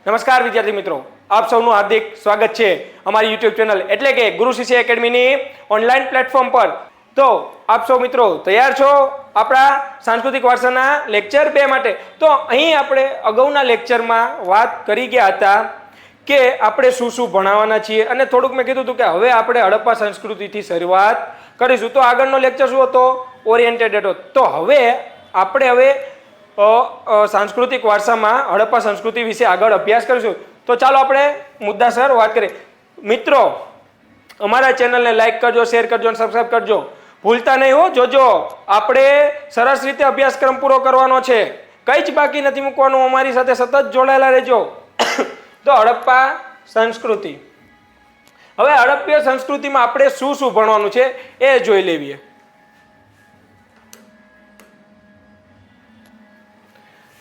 નમસ્કાર વિદ્યાર્થી મિત્રો, આપ સૌનું હાર્દિક સ્વાગત છે અમારી YouTube ચેનલ એટલે કે ગુરુ શિષ્ય એકેડમીની ઓનલાઈન પ્લેટફોર્મ પર। તો આપ સૌ મિત્રો તૈયાર છો આપણા સાંસ્કૃતિક વારસાના લેક્ચર 2 માટે? તો અહીં આપણે અગાઉના લેક્ચરમાં વાત કરી ગયા હતા કે આપણે શું શું ભણાવવાના છીએ અને થોડુંક મેં કીધું હતું કે હવે આપણે હડપ્પા સંસ્કૃતિથી શરૂઆત કરીશું। તો આગળનો લેક્ચર શું હતો? ઓરિએન્ટેડ હતો। તો હવે આપણે सांस्कृतिक वारसा में हड़प्पा संस्कृति विषे आगळ अभ्यास करीशुं। तो चालो आपणे मुद्दासर वात करीए। मित्रों अमारा चेनल ने लाइक करजो, शेर करजो, सब्सक्राइब करजो, भूलता नहीं हो। जोजो आपणे सरस रीते अभ्यासक्रम पूरो करवानो छे, कई ज बाकी नथी मूकवानुं। अमारी साथे सतत जोडायेला रहेजो। तो हड़प्पा संस्कृति, हवे हड़प्पा संस्कृति में आपणे शुं शुं भणवानुं छे ए जोई लेवीए।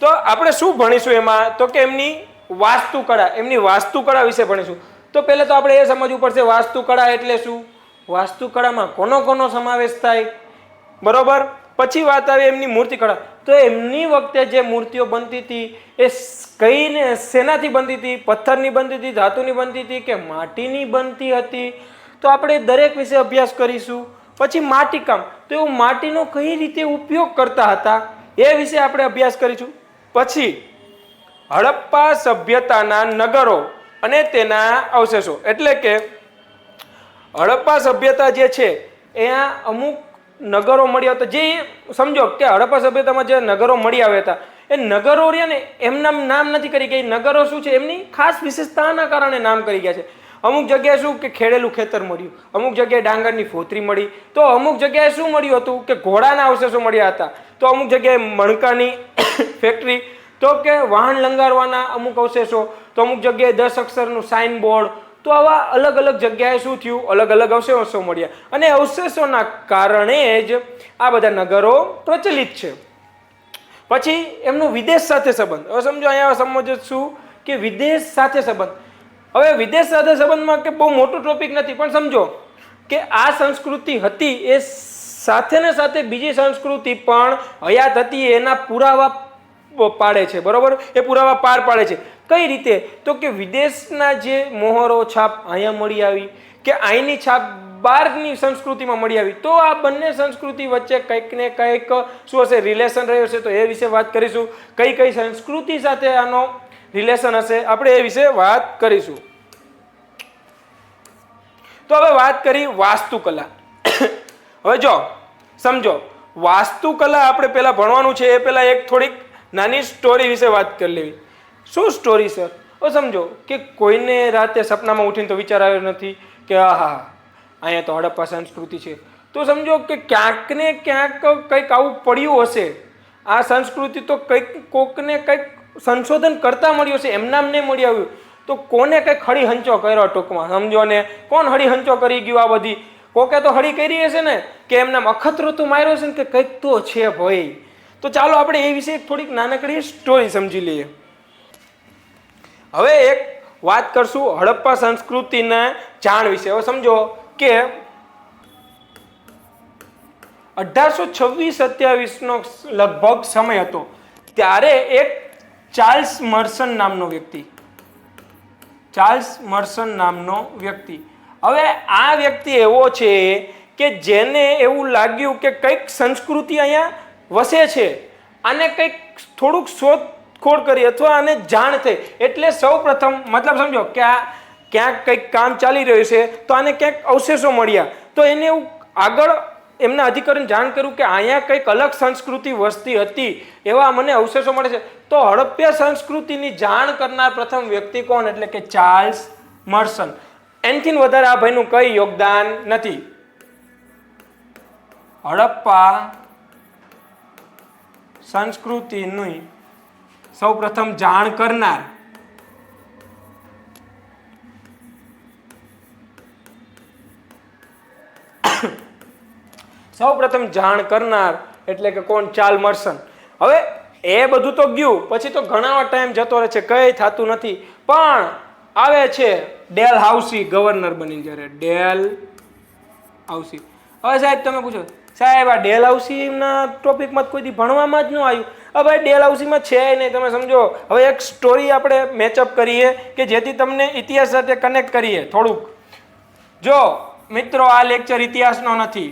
तो આપણે શું ભણીશું એમાં? તો કે એમની વાસ્તુકળા વિશે ભણીશું। તો પહેલા તો આપણે એ સમજવું પડશે વાસ્તુકળા એટલે શું, વાસ્તુકળામાં કોનો સમાવેશ થાય, બરોબર? પછી વાત આવે એમની મૂર્તિકળા। તો એમની વખતે જે મૂર્તિઓ બનતી હતી એ કઈને શેનાથી બનતી હતી? પથ્થરની બનતી હતી, ધાતુની બનતી હતી કે માટીની બનતી હતી? તો આપણે દરેક વિશે અભ્યાસ કરીશું। પછી માટીકામ, તો એવું માટીનો કઈ રીતે ઉપયોગ કરતા હતા એ વિશે આપણે અભ્યાસ કરીશું। પછી હડપ્પા સભ્યતાના નગરો અને તેના અવશેષો, એટલે કે હડપ્પા સભ્યતા જે છે એ અમુક નગરો મળી આવતા। જે સમજો કે હડપ્પા સભ્યતામાં જે નગરો મળી આવ્યા હતા એ નગરો રહ્યા ને એમના નામ નથી કરી ગયા। નગરો શું છે? એમની ખાસ વિશેષતાના કારણે નામ કરી ગયા છે। અમુક જગ્યાએ શું કે ખેડેલું ખેતર મળ્યું, અમુક જગ્યાએ ડાંગરની ફોતરી મળી, તો અમુક જગ્યાએ શું મળ્યું હતું કે ઘોડાના અવશેષો મળ્યા હતા, તો અમુક જગ્યાએ મણકાની ફેક્ટરી, તો કે વાહન લંગારવાના અમુક અવશેષો, તો અમુક જગ્યાએ 10 અક્ષરનું સાઇન બોર્ડ। તો આવા અલગ અલગ જગ્યાએ શું થયું? અલગ અલગ અવશેષો મળ્યા અને અવશેષોના કારણે જ આ બધા નગરો પ્રચલિત છે। પછી એમનો વિદેશ સાથે સંબંધ। હવે સમજો અહીંયા સમજશું કે વિદેશ સાથે સંબંધ। હવે વિદેશ સાથે સંબંધમાં કે બહુ મોટું ટોપિક નથી, પણ સમજો કે આ સંસ્કૃતિ હતી એ સાથે ને સાથે બીજી સંસ્કૃતિ પણ હયાત હતી એના પુરાવા પાડે છે, બરોબર? એ પુરાવા પાર પાડે છે। કઈ રીતે? તો કે વિદેશના જે મોહરો છાપ અહીંયા મળી આવી કે અહીંની છાપ બહારની સંસ્કૃતિમાં મળી આવી, તો આ બંને સંસ્કૃતિ વચ્ચે કંઈક ને કંઈક શું હશે? રિલેશન રહ્યો છે। તો એ વિશે વાત કરીશું। કઈ કઈ સંસ્કૃતિ સાથે આનો રિલેશન હશે આપણે એ વિશે વાત કરીશું। તો હવે વાત કરી વાસ્તુકલા। હવે જો સમજો વાસ્તુકલા આપણે પહેલા ભણવાનું છે એ પહેલા એક થોડીક નાની સ્ટોરી વિશે વાત કરી લેવી। શું સ્ટોરી સર? હવે સમજો કે કોઈને રાતે સપનામાં ઉઠીને તો વિચાર આવ્યો નથી કે આહા અહીંયા તો હડપ્પા સંસ્કૃતિ છે, તો સમજો કે ક્યાંક ને ક્યાંક કંઈક આવું પડ્યું હશે। આ સંસ્કૃતિ તો કંઈક કોકને કંઈક સંશોધન કરતા મળ્યું હશે, એમનામ નહીં મળી આવ્યું, તો કોને કંઈક હળીહંચો કર્યો, ટૂંકમાં સમજો ને, કોણ હળીહંચો કરી ગયું? આ બધી કોકે તો હળી કરી હશે ને, કે એમનામ અખતરો તો માર્યો છે ને કે કંઈક તો છે ભાઈ। તો ચાલો આપણે એ વિશે થોડીક નાનકડી સ્ટોરી સમજી લઈએ। હવે એક વાત કરશું હડપ્પા સંસ્કૃતિના જાણ વિશે। હવે સમજો કે 1826-27 નો લગભગ સમય હતો, ત્યારે એક ચાર્લ્સ મર્સન નામનો વ્યક્તિ, હવે આ વ્યક્તિ એવો છે કે જેને એવું લાગ્યું કે કંઈક સંસ્કૃતિ અહીંયા વસે છે, આને કંઈક થોડુંક શોધખોળ કરી અથવા આને જાણ થઈ, એટલે સૌ પ્રથમ મતલબ સમજો કે આ ક્યાંક કંઈક કામ ચાલી રહ્યું છે તો આને ક્યાંક અવશેષો મળ્યા, તો એને એવું આગળ એમના અધિકારીને જાણ કર્યું કે અહીંયા કંઈક અલગ સંસ્કૃતિ વસતી હતી, એવા મને અવશેષો મળે છે। તો હડપ્પા સંસ્કૃતિની જાણ કરનાર પ્રથમ વ્યક્તિ કોણ? એટલે કે ચાર્લ્સ મર્સન। એનથી વધારે આ ભાઈનું કંઈ યોગદાન નથી। હડપ્પા સંસ્કૃતિની સૌ પ્રથમ જાણ કરનાર એટલે કે કોણ? ચાર્લ્સ મર્સન। હવે એ બધું તો ગયું, પછી તો ઘણા ટાઈમ જતો રહે છે, કંઈ થતું નથી, પણ આવે છે ડેલહાઉસી ગવર્નર બની। જ્યારે ડેલહાઉસી, હવે સાહેબ તમે પૂછો સાહેબ આ ડેલહાઉસીના ટોપિકમાં કોઈ દી ભણવામાં જ ન આવ્યું, હવે ડેલહાઉસીમાં છે નહીં, તમે સમજો. હવે એક સ્ટોરી આપણે મેચઅપ કરીએ કે જેથી તમને ઇતિહાસ સાથે કનેક્ટ કરીએ થોડુંક. જો મિત્રો, આ લેક્ચર ઇતિહાસનો નથી,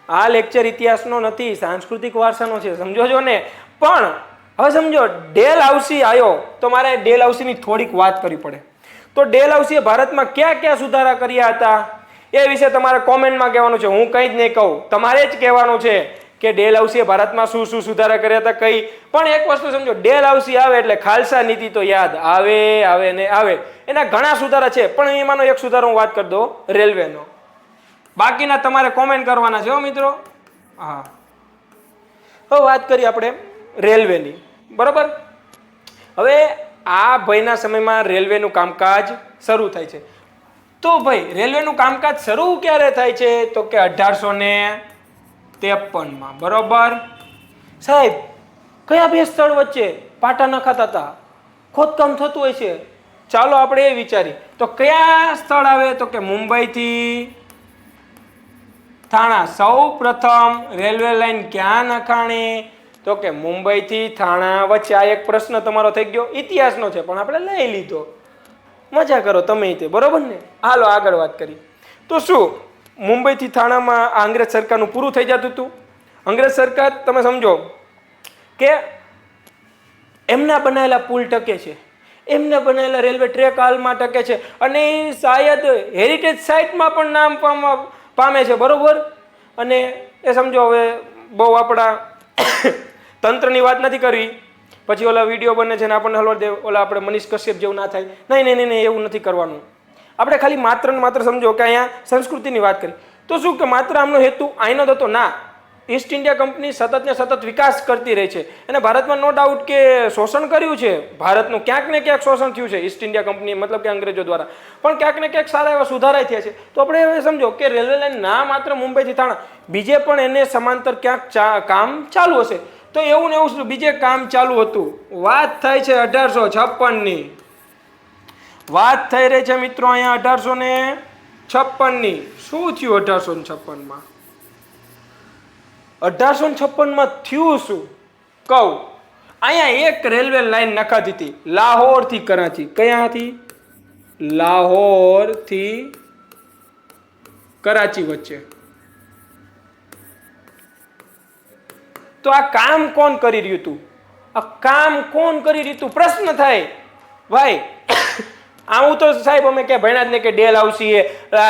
આ લેક્ચર ઇતિહાસનો નથી, સાંસ્કૃતિક વારસાનો છે, સમજો છો ને. પણ હવે સમજો, ડેલહાઉસી આવ્યો તો મારે ડેલહાઉસીની થોડીક વાત કરવી પડે. તો ડેલહાઉસીએ ભારતમાં ક્યાં ક્યાં સુધારા કર્યા હતા એ વિશે તમારે કોમેન્ટમાં કહેવાનું છે. હું કંઈ જ નહીં કહું, તમારે જ કહેવાનું છે કે ડેલહાઉસીએ ભારતમાં શું શું સુધારા કર્યા હતા. કઈ પણ એક વસ્તુ સમજો, ડેલહાઉસી આવે એટલે ખાલસા નીતિ તો યાદ આવે આવે ને આવે. એના ઘણા સુધારા છે, પણ એમાંનો એક સુધારો હું વાત કરી દઉં, રેલવેનો. બાકીના તમારે કોમેન્ટ કરવાના છે હો મિત્રો. હા, હવે વાત કરીએ આપણે રેલવેની, બરોબર. હવે આ ભાઈના સમયમાં રેલવેનું કામકાજ શરૂ થાય છે. તો ભાઈ રેલવેનું કામકાજ શરૂ ક્યારે થાય છે? તો કે 1853માં, બરોબર. સાહેબ, કયા બે સ્થળ વચ્ચે પાટા નખાતા હતા, ખોદકામ થતું હોય છે? ચાલો આપણે એ વિચારીએ. તો કયા સ્થળ આવે? તો કે મુંબઈથી થાણા. સૌ પ્રથમ રેલવે લાઈન ક્યાં નખાણી? તો કે મુંબઈથી થાણા વચ્ચે. આ એક પ્રશ્ન તમારો થઈ ગયો, ઇતિહાસનો છે પણ આપણે લઈ લીધો. મજા કરો તમે તે, બરોબર ને. હાલો આગળ વાત કરી. તો શું મુંબઈથી થાણામાં અંગ્રેજ સરકારનું પૂરું થઈ જતું હતું? અંગ્રેજ સરકાર, તમે સમજો કે એમના બનાવેલા પુલ ટકે છે, એમને બનાવેલા રેલવે ટ્રેક હાલમાં ટકે છે, અને શાયદ હેરિટેજ સાઇટમાં પણ નામ પામે છે, બરોબર. અને એ સમજો, હવે બહુ આપણા તંત્રની વાત નથી કરવી, પછી ઓલા વિડીયો બને છે ને આપણને હલવા દે, ઓલા આપણે મનીષ કશ્યપ જેવું ના થાય. નહીં નહીં નહીં, એવું નથી કરવાનું. આપણે ખાલી માત્ર ને માત્ર સમજો કે અહીંયા સંસ્કૃતિની વાત કરી. તો શું કે માત્ર આમનો હેતુ આઈનો જ હતો? ના. ઈસ્ટ ઇન્ડિયા કંપની સતત ને સતત વિકાસ કરતી રહી છે, અને ભારતમાં નો ડાઉટ કે શોષણ કર્યું છે ભારતનું, ક્યાંક ને ક્યાંક શોષણ થયું છે ઈસ્ટ ઇન્ડિયા કંપની, મતલબ કે અંગ્રેજો દ્વારા, પણ ક્યાંક ને ક્યાંક સારા એવા સુધારા થયા છે. તો આપણે હવે સમજો કે રેલવે લાઈન ના માત્ર મુંબઈથી થાણા, બીજે પણ એને સમાંતર ક્યાંક કામ ચાલુ હશે. તો એવું ને એવું બીજે કામ ચાલુ હતું. વાત થાય છે 1856ની, વાત થઈ રહી છે મિત્રો અહીંયા 1856ની. શું થયું 1856માં? 1856માં થયું શું કહું. અહીંયા એક રેલવે લાઈન નખાતી હતી લાહોરથી કરાચી. ક્યાંથી? લાહોરથી કરાચી વચ્ચે. તો આ કામ કોણ કરી રહ્યું હતું? આ કામ કોણ કરી રહ્યું હતું? પ્રશ્ન થાય ભાઈ. આવું તો સાહેબ અમે કે ભણ્યા જ નહીં કે ડેલહાઉસી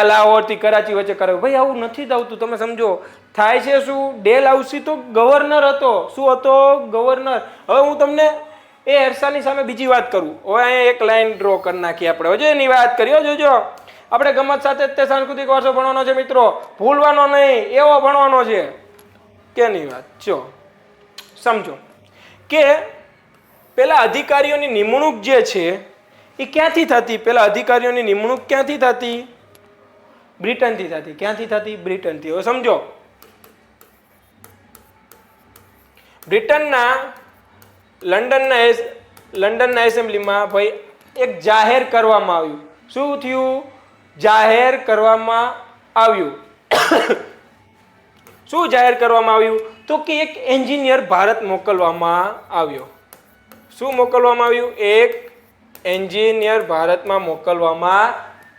લાહોરથી કરાચી વચ્ચે કરે. ભાઈ આવું નથી આવતું, તમે સમજો. થાય છે શું? ડેલહાઉસી તો ગવર્નર હતો. શું હતો? ગવર્નર. હવે હું તમને એ એરસાની સામે બીજી વાત કરું. હવે અહીંયા એક લાઈન ડ્રો કરી નાખી આપણે. હજુ એની વાત કરી. જોજો, આપણે ગમત સાથે તે સાંસ્કૃતિક વારસો ભણવાનો છે મિત્રો, ભૂલવાનો નહીં, એવો ભણવાનો છે કે નહીં. વાત જો સમજો કે પેલા અધિકારીઓની નિમણૂક જે છે એ ક્યાંથી થતી? પેલા અધિકારીઓની નિમણૂક ક્યાંથી થતી? બ્રિટનથી થતી. ક્યાંથી થતી? બ્રિટનથી. હવે સમજો, બ્રિટનના લંડનના એસેમ્બલીમાં ભાઈ એક જાહેર કરવામાં આવ્યું. શું થયું? જાહેર કરવામાં આવ્યું. શું જાહેર કરવામાં આવ્યું? તો કે એક એન્જિનિયર ભારત મોકલવામાં આવ્યો. શું મોકલવામાં આવ્યું? એક એન્જિનિયર ભારતમાં મોકલવામાં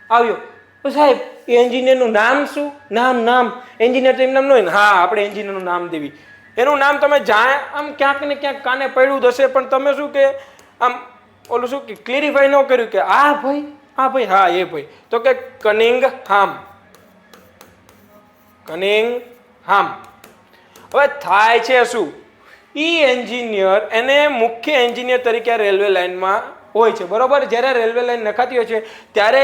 આવ્યો. તો સાહેબ એ એન્જિનિયરનું નામ શું? નામ એન્જિનિયર તો એમ નામ ન હોય ને. હા, આપણે એન્જિનિયરનું નામ દેવી. એનું નામ તમે આમ ક્યાંક ને ક્યાંક કાને પડ્યું જ હશે, પણ તમે શું કે આમ ઓલું શું કે ક્લેરિફાઈ ન કર્યું કે આ ભાઈ હા એ ભાઈ. તો કે કનિંગહામ. હવે થાય છે શું? ઈ એન્જિનિયર એને મુખ્ય એન્જિનિયર તરીકે રેલવે લાઇનમાં હોય છે, બરોબર. જ્યારે રેલવે લાઇન નખાતી હોય છે ત્યારે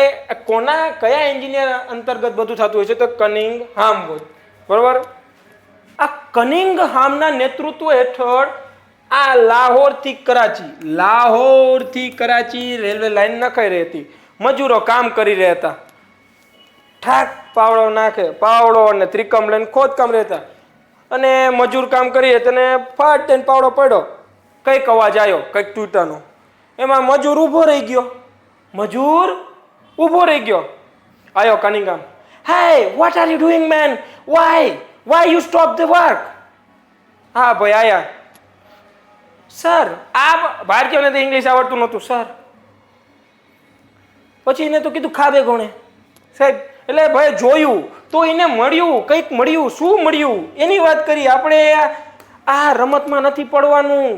કયા એન્જિનિયર અંતર્ગત બધું થતું હોય છે? તો કનિંગહામ હોય, બરોબર. આ કનિંગહામના નેતૃત્વ હેઠળ આ લાહોરથી કરાચી રેલવે લાઇન નખાઈ રહી હતી. મજૂરો કામ કરી રહ્યા હતા. ઠાક પાવડો નાખે, પાવડો અને ત્રિકમ લઈને ખોદકામ રહેતા, અને મજૂર કામ કરીએ તેને ફાટ દઈને પાવડો પડ્યો, કંઈક અવાજ આવ્યો, કંઈક તૂટાનો. એમાં મજૂર ઊભો રહી ગયો. આયો કનિંગહામ. Hey, what are you doing, man? Why you stop the work? હા ભાઈ આયા. સર આ ભારતીયને તો ઇંગ્લિશ આવડતું નહોતું સર. પછી એને તો કીધું ખાબે કોણે સાહેબ. એટલે ભાઈ જોયું તો એને મળ્યું, કંઈક મળ્યું. શું મળ્યું એની વાત કરી આપણે. આ રમતમાં નથી પડવાનું,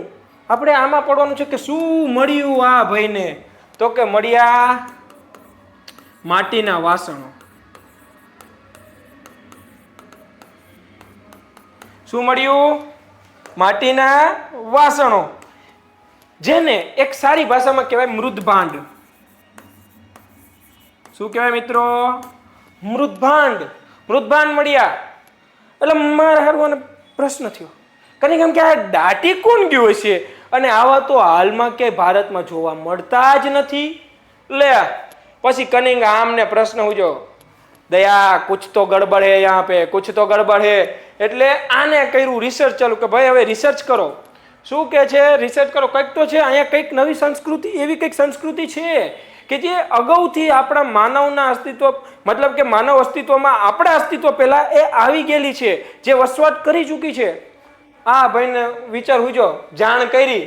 આપણે આમાં પડવાનું છે કે શું મળ્યું આ ભાઈને. તો કે મળ્યા માટીના વાસણો. શું મળ્યું? માટીના વાસણો, જેને એક સારી ભાષામાં કહેવાય મૃદભાંડ. શું કહેવાય મિત્રો? મૃદભાંડ. મૃદભાંડ મળ્યા. એટલે મારા હારવાનો પ્રશ્ન થયો કનિક એમ કે આ દાટી કોણ ગયું હશે? અને આવા તો હાલમાં કે ભારતમાં જોવા મળતા જ નથી. લે પછી કનિંગ આમને પ્રશ્ન પૂછ્યો, દયા કુછ તો ગડબડ હે યહાં પે, કુછ તો ગડબડ હે. એટલે આને કર્યું રિસર્ચ ચાલુ કે ભાઈ હવે રિસર્ચ કરો. શું કે છે? રિસર્ચ કરો, કંઈક તો છે અહીંયા, કંઈક નવી સંસ્કૃતિ, એવી કંઈક સંસ્કૃતિ છે કે જે અગાઉથી આપણા માનવના અસ્તિત્વ, મતલબ કે માનવ અસ્તિત્વમાં આપણા અસ્તિત્વ પહેલા એ આવી ગયેલી છે, જે વસવાટ કરી ચૂકી છે. હા ભાઈને વિચાર હુજો, જાણ કરી.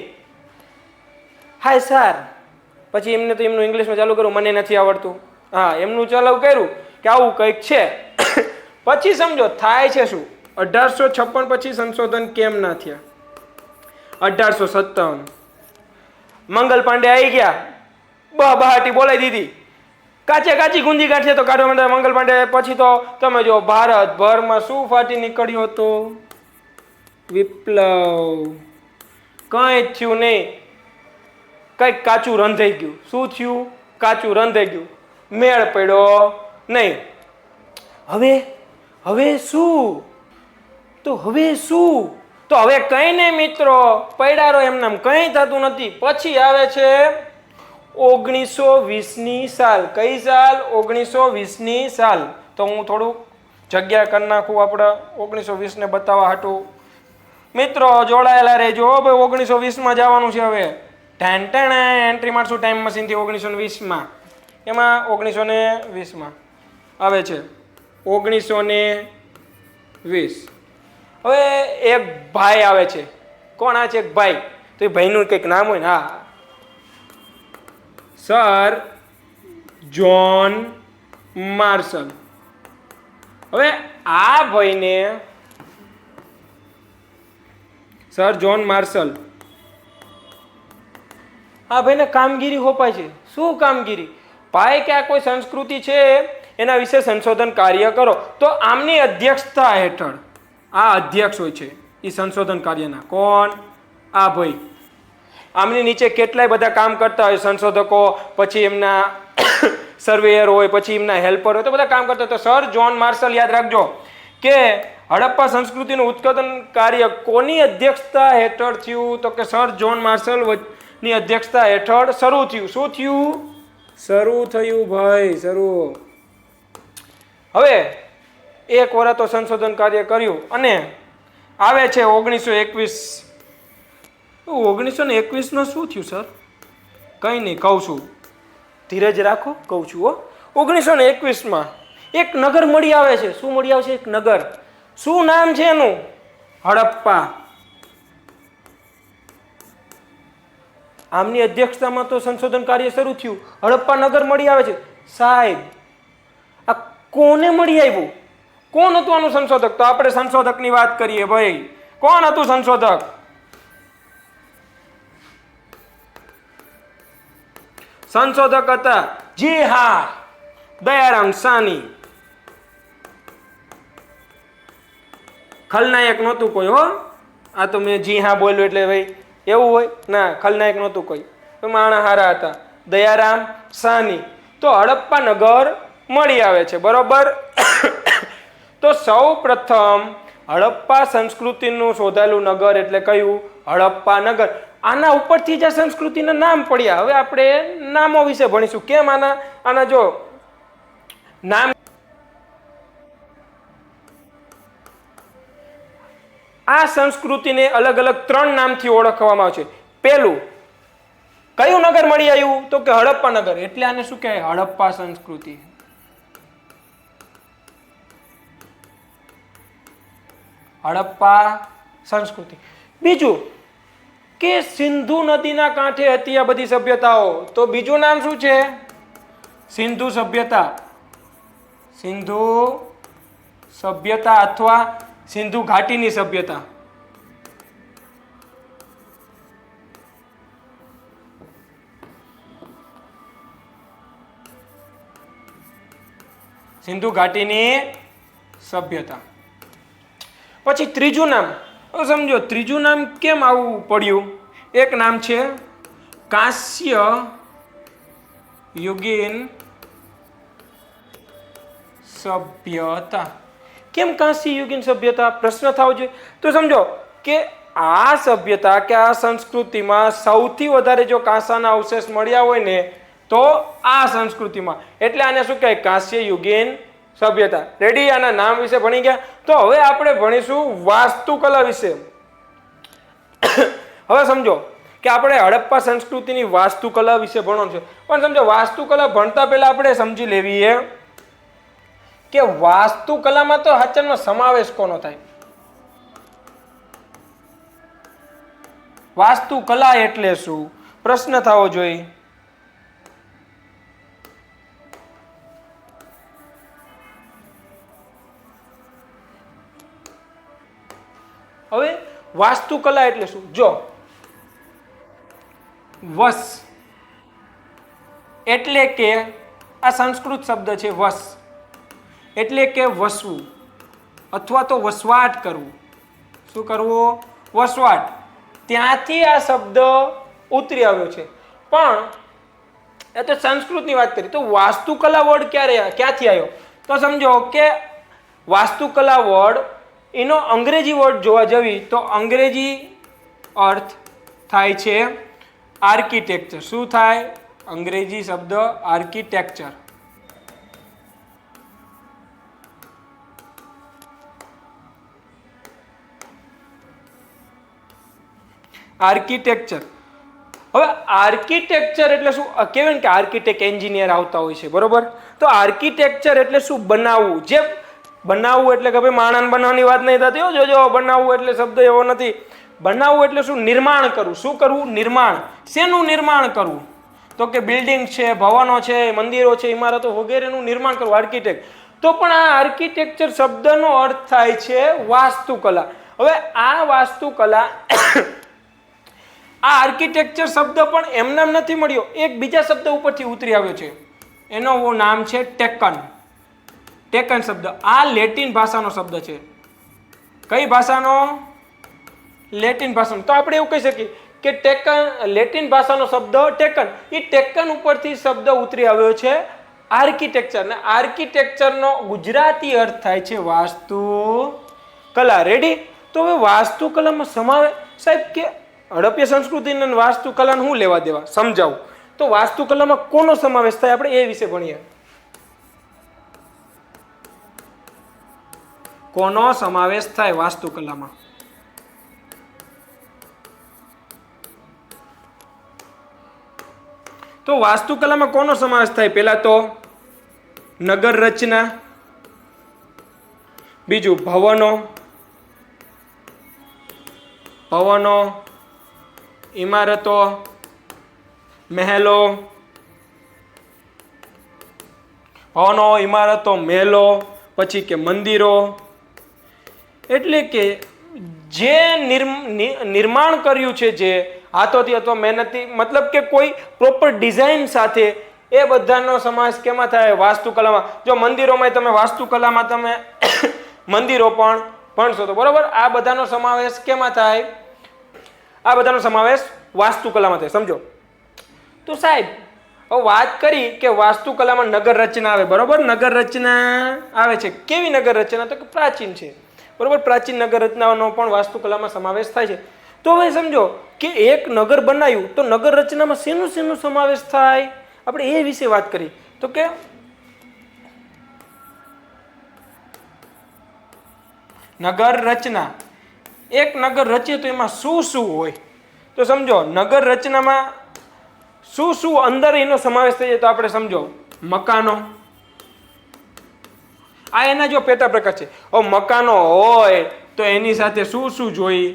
હાય સર. પછી એમને તો એમનું ઇંગ્લિશમાં ચાલુ કર્યું, મને નથી આવડતું. હા એમનું ચાલુ કર્યું કે આવું કંઈક છે. પછી સમજો થાય છે શું? 1856 પછી સંશોધન કેમ ના થયા? 1857 મંગલ પાંડે આવી ગયા, બહાટી બોલાવી દીધી, કાચે કાચી ગુંજી ગાંઠીએ તો કાઢવા માંડ્યા મંગલ પાંડે. પછી તો તમે જો ભારતભરમાં શું ફાટી નીકળ્યો હતો? વિપ્લવ. કંઈ થયું નહીં, કંઈક કાચું રંધાઈ ગયું. શું થયું? કાચું રંધાઈ ગયું, મેળ પડ્યો નહીં. હવે શું? તો હવે શું? તો હવે કઈ નહીં મિત્રો, પૈડારો એમનામ કંઈ થતું નથી. પછી આવે છે 1920ની સાલ. કઈ સાલ? 1920ની સાલ. તો હું થોડુંક જગ્યા કરી નાખું આપણે 1920 ને બતાવવા હાટું. મિત્રો જોડાયેલા રહેજો ભાઈ. 1920માં જવાનું છે હવે. એન્ટ્રી મારશું ટાઈમ મશીનથી 1920માં. એમાં 1920માં આવે છે 1920. હવે એક ભાઈ આવે છે. કોણ આ છે? એક ભાઈ. તો એ ભાઈનું કંઈક નામ હોય ને? હા, સર જ્હોન માર્શલ. હવે આ ભાઈને સર જ્હોન માર્શલ, આ ભાઈને કામગીરી હોપાય છે. શું કામગીરી? ભાઈ કે આ કોઈ સંસ્કૃતિ છે એના વિશે સંશોધન કાર્ય કરો. તો આમની અધ્યક્ષતા હેઠળ આ અધ્યક્ષ હોય છે એ સંશોધન કાર્યના. કોણ? આ ભાઈ. આમની નીચે કેટલાય બધા કામ કરતા હોય સંશોધકો, પછી એમના સર્વેયર હોય, પછી એમના હેલ્પર હોય, તો બધા કામ કરતા. તો સર જ્હોન માર્શલ યાદ રાખજો કે હડપ્પા સંસ્કૃતિનું ઉત્પાદન કાર્ય કોની અધ્યક્ષતા હેઠળ થયું? તો કે સર જ્હોન માર્શલ ની અધ્યક્ષતા હેઠળ શરૂ થયું. શું થયું? શરૂ થયું ભાઈ, શરૂ. હવે એક વર્ષ તો સંશોધન કાર્ય કર્યું અને આવે છે 1921. 1921 શું થયું સર? કંઈ નહીં, કહું છું, ધીરજ રાખો, કહું છું હો. 1921માં એક નગર મળી આવે છે. શું મળી આવે છે? એક નગર. શું નામ છે એનું? હડપ્પા. આમની અધ્યક્ષતામાં તો સંશોધન કાર્ય શરૂ થયું. હડપ્પા નગર મળી આવે છે. સાહેબ આ કોને મળી આવ્યું? કોણ હતું આનું સંશોધક? તો આપણે સંશોધકની વાત કરીએ ભાઈ. કોણ હતું સંશોધક? સંશોધક હતા, જી હા, દયારામ સાની. ખલનાયક નહોતું કોઈ હો. આ તો મેં જી હા બોલ્યું એટલે ભાઈ એવું હોય ના, ખલનાયક નહોતું કોઈ. માણસ હારા હતા, દયારામ સાની. તો હડપ્પા નગર મળી આવે છે, બરોબર. તો સૌ પ્રથમ હડપ્પા સંસ્કૃતિનું શોધાયેલું નગર એટલે કયું? હડપ્પા નગર. આના ઉપરથી જ આ સંસ્કૃતિના નામ પડ્યા. હવે આપણે નામો વિશે ભણીશું. કેમ આના જો નામ, આ સંસ્કૃતિને અલગ અલગ 3 નામથી ઓળખવામાં આવે છે. પહેલું કયું નગર મળી આવ્યું? તો કે હડપ્પા નગર. એટલે આને શું કહેવાય? હડપ્પા સંસ્કૃતિ. હડપ્પા સંસ્કૃતિ. બીજું કે સિંધુ નદીના કાંઠે હતી આ બધી સભ્યતાઓ, તો બીજું નામ શું છે? સિંધુ સભ્યતા. સિંધુ સભ્યતા અથવા સિંધુ ઘાટીની સભ્યતા. સિંધુ ઘાટીની સભ્યતા. પછી ત્રીજું નામ સમજો, ત્રીજું નામ કેમ આવવું પડ્યું? એક નામ છે કાંસ્ય યુગીન સભ્યતા. કેમ કાંસ્ય યુગીન સભ્યતા? પ્રશ્ન થવો જોઈએ. તો સમજો કે આ સભ્યતા કે આ સંસ્કૃતિમાં સૌથી વધારે જો કાંસાના અવશેષ મળ્યા હોય ને તો આ સંસ્કૃતિમાં, એટલે આને શું કહે? કાંસ્ય યુગીન સભ્યતા. રેડી? આના નામ વિશે ભણી ગયા. તો હવે આપણે ભણીશું વાસ્તુકલા વિશે. હવે સમજો કે આપણે હડપ્પા સંસ્કૃતિની વાસ્તુકલા વિશે ભણવાનું છે, પણ સમજો વાસ્તુકલા ભણતા પહેલા આપણે સમજી લેવીએ કે વાસ્તુકલામાં તો હાચનમાં સમાવેશ કોનો થાય? વાસ્તુકલા એટલે શું? પ્રશ્ન થવો જોઈએ. હવે વાસ્તુકલા એટલે શું? જો વસ એટલે કે આ સંસ્કૃત શબ્દ છે વસ, એટલે કે વસવું અથવા તો વસવાટ કરવું. શું કરવું? વસવાટ. ત્યાંથી આ શબ્દ ઉતરી આવ્યો છે. પણ એ તો સંસ્કૃતની વાત કરી, તો વાસ્તુકલા વર્ડ ક્યાંથી આવ્યો? તો સમજો કે વાસ્તુકલા વર્ડ એનો અંગ્રેજી વર્ડ જોવા જવી તો અંગ્રેજી અર્થ થાય છે આર્કિટેક્ચર. શું થાય? અંગ્રેજી શબ્દ આર્કિટેક્ચર. આર્કિટેક્ચર. હવે આર્કિટેક્ચર એટલે શું? કહેવાય ને કે આર્કિટેક્ટ એન્જિનિયર આવતા હોય છે, બરોબર? તો આર્કિટેક્ચર એટલે શું? બનાવવું. જે બનાવવું એટલે કે ભાઈ માણસ બનાવવાની વાત નહીં થતી હો, જોજો. બનાવવું એટલે શબ્દ એવો નથી. બનાવવું એટલે શું? નિર્માણ કરવું. શું કરવું? નિર્માણ. શેનું નિર્માણ કરવું? તો કે બિલ્ડિંગ છે, ભવનો છે, મંદિરો છે, ઇમારતો વગેરેનું નિર્માણ કરવું, આર્કિટેક્ટ. તો પણ આ આર્કિટેક્ચર શબ્દનો અર્થ થાય છે વાસ્તુકલા. હવે આ વાસ્તુકલા આ આર્કિટેક્ચર શબ્દ પણ એમનામ નથી મળ્યો, એક બીજા શબ્દ ઉપરથી ઉતરી આવ્યો છે. એનું નામ છે ટેકન. ટેકન શબ્દ આ લેટિન ભાષાનો શબ્દ છે. કઈ ભાષાનો? લેટિન ભાષાનો. તો આપણે એવું કહી શકીએ કે ટેકન, લેટિન ભાષાનો શબ્દ ટેકન, એ ટેકન ઉપરથી શબ્દ ઉતરી આવ્યો છે આર્કિટેક્ચર. ને આર્કિટેક્ચરનો ગુજરાતી અર્થ થાય છે વાસ્તુકલા. રેડી? તો હવે વાસ્તુકલામાં સમાવે સાહેબ કે હડપ્પા સંસ્કૃતિને વાસ્તુકલાને શું લેવા દેવા? સમજાવું. તો વાસ્તુકલામાં કોનો સમાવેશ થાય આપણે એ વિશે ભણીએ. કોનો સમાવેશ થાય વાસ્તુકલામાં? તો વાસ્તુકલામાં કોનો સમાવેશ થાય? પહેલા તો નગર રચના, બીજું ભવનો, ઇમારતો, મહેલો, ભવનો, ઇમારતો, મહેલો, પછી કે મંદિરો. એટલે કે જે નિર્માણ કર્યું છે, જે હાથોથી અથવા મહેનતથી, મતલબ કે કોઈ પ્રોપર ડિઝાઇન સાથે, એ બધાનો સમાવેશ કેમાં થાય? વાસ્તુકલામાં. જો મંદિરોમાં તમે વાસ્તુકલામાં તમે મંદિરો પણ ભણશો તો બરોબર. આ બધાનો સમાવેશ કેમાં થાય? આ બધાનો સમાવેશ વાસ્તુકલામાં થાય. સમજો. તો સાહેબ હવે વાત કરી કે વાસ્તુકલામાં નગર રચના આવે, બરોબર? નગર રચના આવે છે. કેવી નગર રચના? તો કે પ્રાચીન છે, બરોબર? પ્રાચીન નગર રચનાનો પણ વાસ્તુકલામાં સમાવેશ થાય છે. તો હવે સમજો કે એક નગર બનાવ્યું તો નગર રચનામાં શેનો સમાવેશ થાય? આપણે એ વિશે વાત કરી. તો કે નગર રચના, એક નગર રચીએ તો એમાં શું શું હોય? તો સમજો નગર રચનામાં શું શું અંદર એનો સમાવેશ થઈ જાય? તો આપણે સમજો મકાનો, આ એના જો પેટા પ્રકાર છે. હવે મકાનો હોય તો એની સાથે શું શું જોઈ?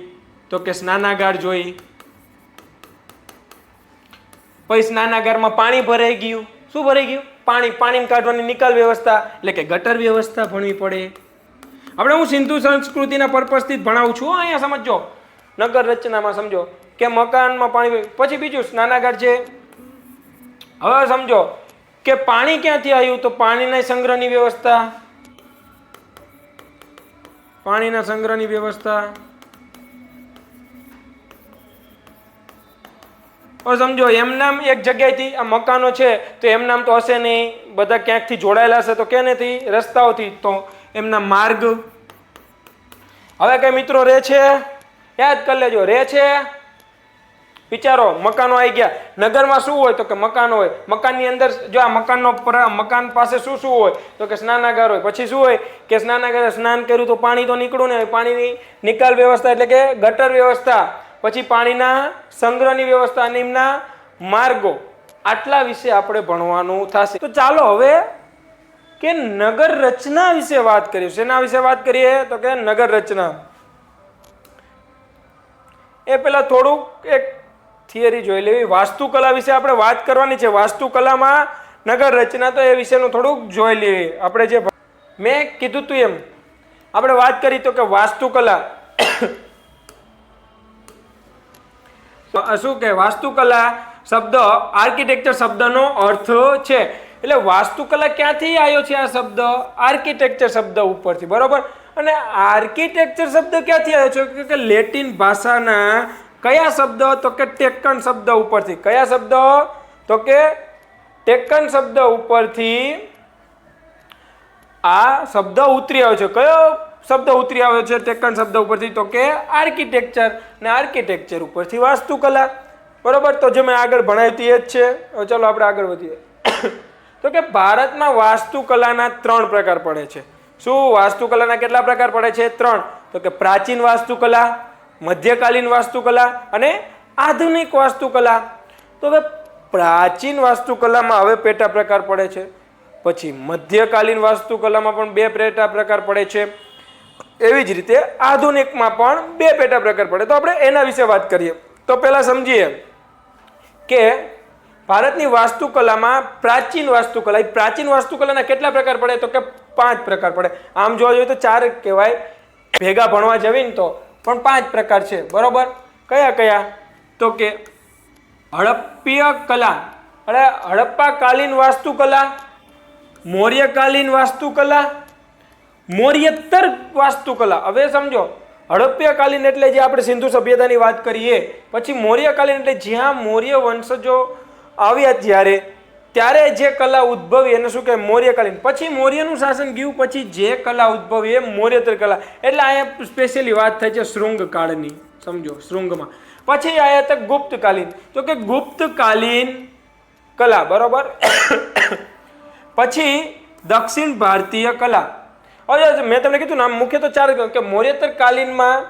તો કે સ્નાનાગાર જોઈ. પછી સ્નાનાગારમાં પાણી ભરાઈ ગયું. શું ભરાઈ ગયું? પાણી કાઢવાની નિકાલ વ્યવસ્થા એટલે કે ગટર વ્યવસ્થા ભણવી પડે. આપણે હું સિંધુ સંસ્કૃતિના પર્પસથી જ ભણાવું છું. અહીંયા સમજો, નગર રચનામાં સમજો કે મકાનમાં પાણી, પછી બીજું સ્નાનાગાર છે. હવે સમજો કે પાણી ક્યાંથી આવ્યું? તો પાણીના સંગ્રહની વ્યવસ્થા, પાણીના સંગ્રહની વ્યવસ્થા. સમજો એમ નામ એક જગ્યાએથી આ મકાનો છે તો એમ નામ તો હશે નહીં, બધા ક્યાંકથી જોડાયેલા હશે તો કેનેથી? રસ્તાઓથી, તો એમના માર્ગ. હવે કઈ મિત્રો રહે છે? યાદ કરી લેજો, રહે છે. વિચારો, મકાનો આવી ગયા. નગરમાં શું હોય? તો કે મકાનો હોય. મકાનની અંદર જો આ મકાન પાસે શું શું હોય? તો કે સ્નાનાગાર હોય. પછી શું હોય? કે સ્નાનાગાર સ્નાન કર્યું તો પાણી તો નીકળ્યું ને, પાણીની નિકાલ વ્યવસ્થા એટલે કે ગટર વ્યવસ્થા. પછી પાણીના સંગ્રહની વ્યવસ્થા અને એમના માર્ગો. આટલા વિશે આપણે ભણવાનું થશે. તો ચાલો હવે કે નગર રચના વિશે વાત કરીએ. શેના વિશે વાત કરીએ? તો કે નગર રચના. એ પેલા થોડુંક એક થિયરી જોઈ લેવી. વાસ્તુકલા વિશે આપણે વાત કરવાની છે. વાસ્તુકલામાં નગર રચના, તો એ વિશેનું થોડુંક જોઈ લેવી. આપણે જે મેં કીધું તું એમ આપણે વાત કરી તો કે વાસ્તુકલા શું કે વાસ્તુકલા શબ્દ આર્કિટેક્ચર શબ્દનો અર્થ છે. એટલે વાસ્તુકલા ક્યાંથી આવ્યો છે? આ શબ્દ આર્કિટેક્ચર શબ્દ ઉપરથી, બરોબર. અને આર્કિટેક્ચર શબ્દ ક્યાંથી આવ્યો છે? કે લેટિન ભાષાના કયા શબ્દ? તો કે ટેકન શબ્દ ઉપરથી. કયા શબ્દ? તો કે ટેકન શબ્દ ઉપરથી આ શબ્દ ઉતરી આવ્યો છે. કયો શબ્દ ઉતરી આવ્યો છે ટેકન શબ્દ ઉપરથી? તો કે આર્કિટેક્ચર. ને આર્કિટેક્ચર ઉપરથી વાસ્તુકલા, બરોબર. તો જે મેં આગળ ભણાવી એ જ છે. હવે ચાલો આપણે આગળ વધીએ. તો કે ભારતમાં વાસ્તુકલાના 3 પ્રકાર પડે છે. શું વાસ્તુકલાના કેટલા પ્રકાર પડે છે? 3. તો કે પ્રાચીન વાસ્તુકલા, મધ્યકાલીન વાસ્તુકલા અને આધુનિક વાસ્તુકલા. તો હવે પ્રાચીન વાસ્તુકલામાં હવે પેટા પ્રકાર પડે છે. પછી મધ્યકાલીન વાસ્તુકલામાં પણ 2 પેટા પ્રકાર પડે છે. એવી જ રીતે આધુનિકમાં પણ 2 પેટા પ્રકાર પડે. તો આપણે એના વિશે વાત કરીએ. તો પહેલા સમજીએ કે ભારતની વાસ્તુકલામાં પ્રાચીન વાસ્તુકલા, એ પ્રાચીન વાસ્તુકલાના કેટલા પ્રકાર પડે? તો કે 5 પ્રકાર પડે. આમ જોવા જોઈએ તો 4 કહેવાય, ભેગા ભણવા જવી ને તો, પણ 5 પ્રકાર છે, બરોબર. કયા કયા? તો કે હડપ્પીય કલા, એટલે હડપ્પાકાલીન વાસ્તુકલા, મૌર્યકાલીન વાસ્તુકલા, મૌર્યોત્તર વાસ્તુકલા. હવે સમજો, હડપ્પીયકાલીન એટલે જે આપણે સિંધુ સભ્યતાની વાત કરીએ, પછી મૌર્યકાલીન એટલે જ્યાં મૌર્ય વંશજો આવ્યા ત્યારે જે કલા ઉદ્ભવી એને શું કહેવાય? મૌર્યકાલીન. પછી મૌર્યનું શાસન ગયું, પછી જે કલા ઉદ્ભવી એ મૌર્યોત્તર કલા. એટલે અહીંયા સ્પેશિયલી વાત થાય છે શૃંગકાળની, સમજો, શૃંગમાં. પછી આયા તો ગુપ્તકાલીન, તો કે ગુપ્તકાલીન કલા, બરોબર. પછી દક્ષિણ ભારતીય કલા. હવે મેં તમને કીધું ને, આમ મુખ્ય તો 4 કે મૌર્યોત્તર કાલીનમાં,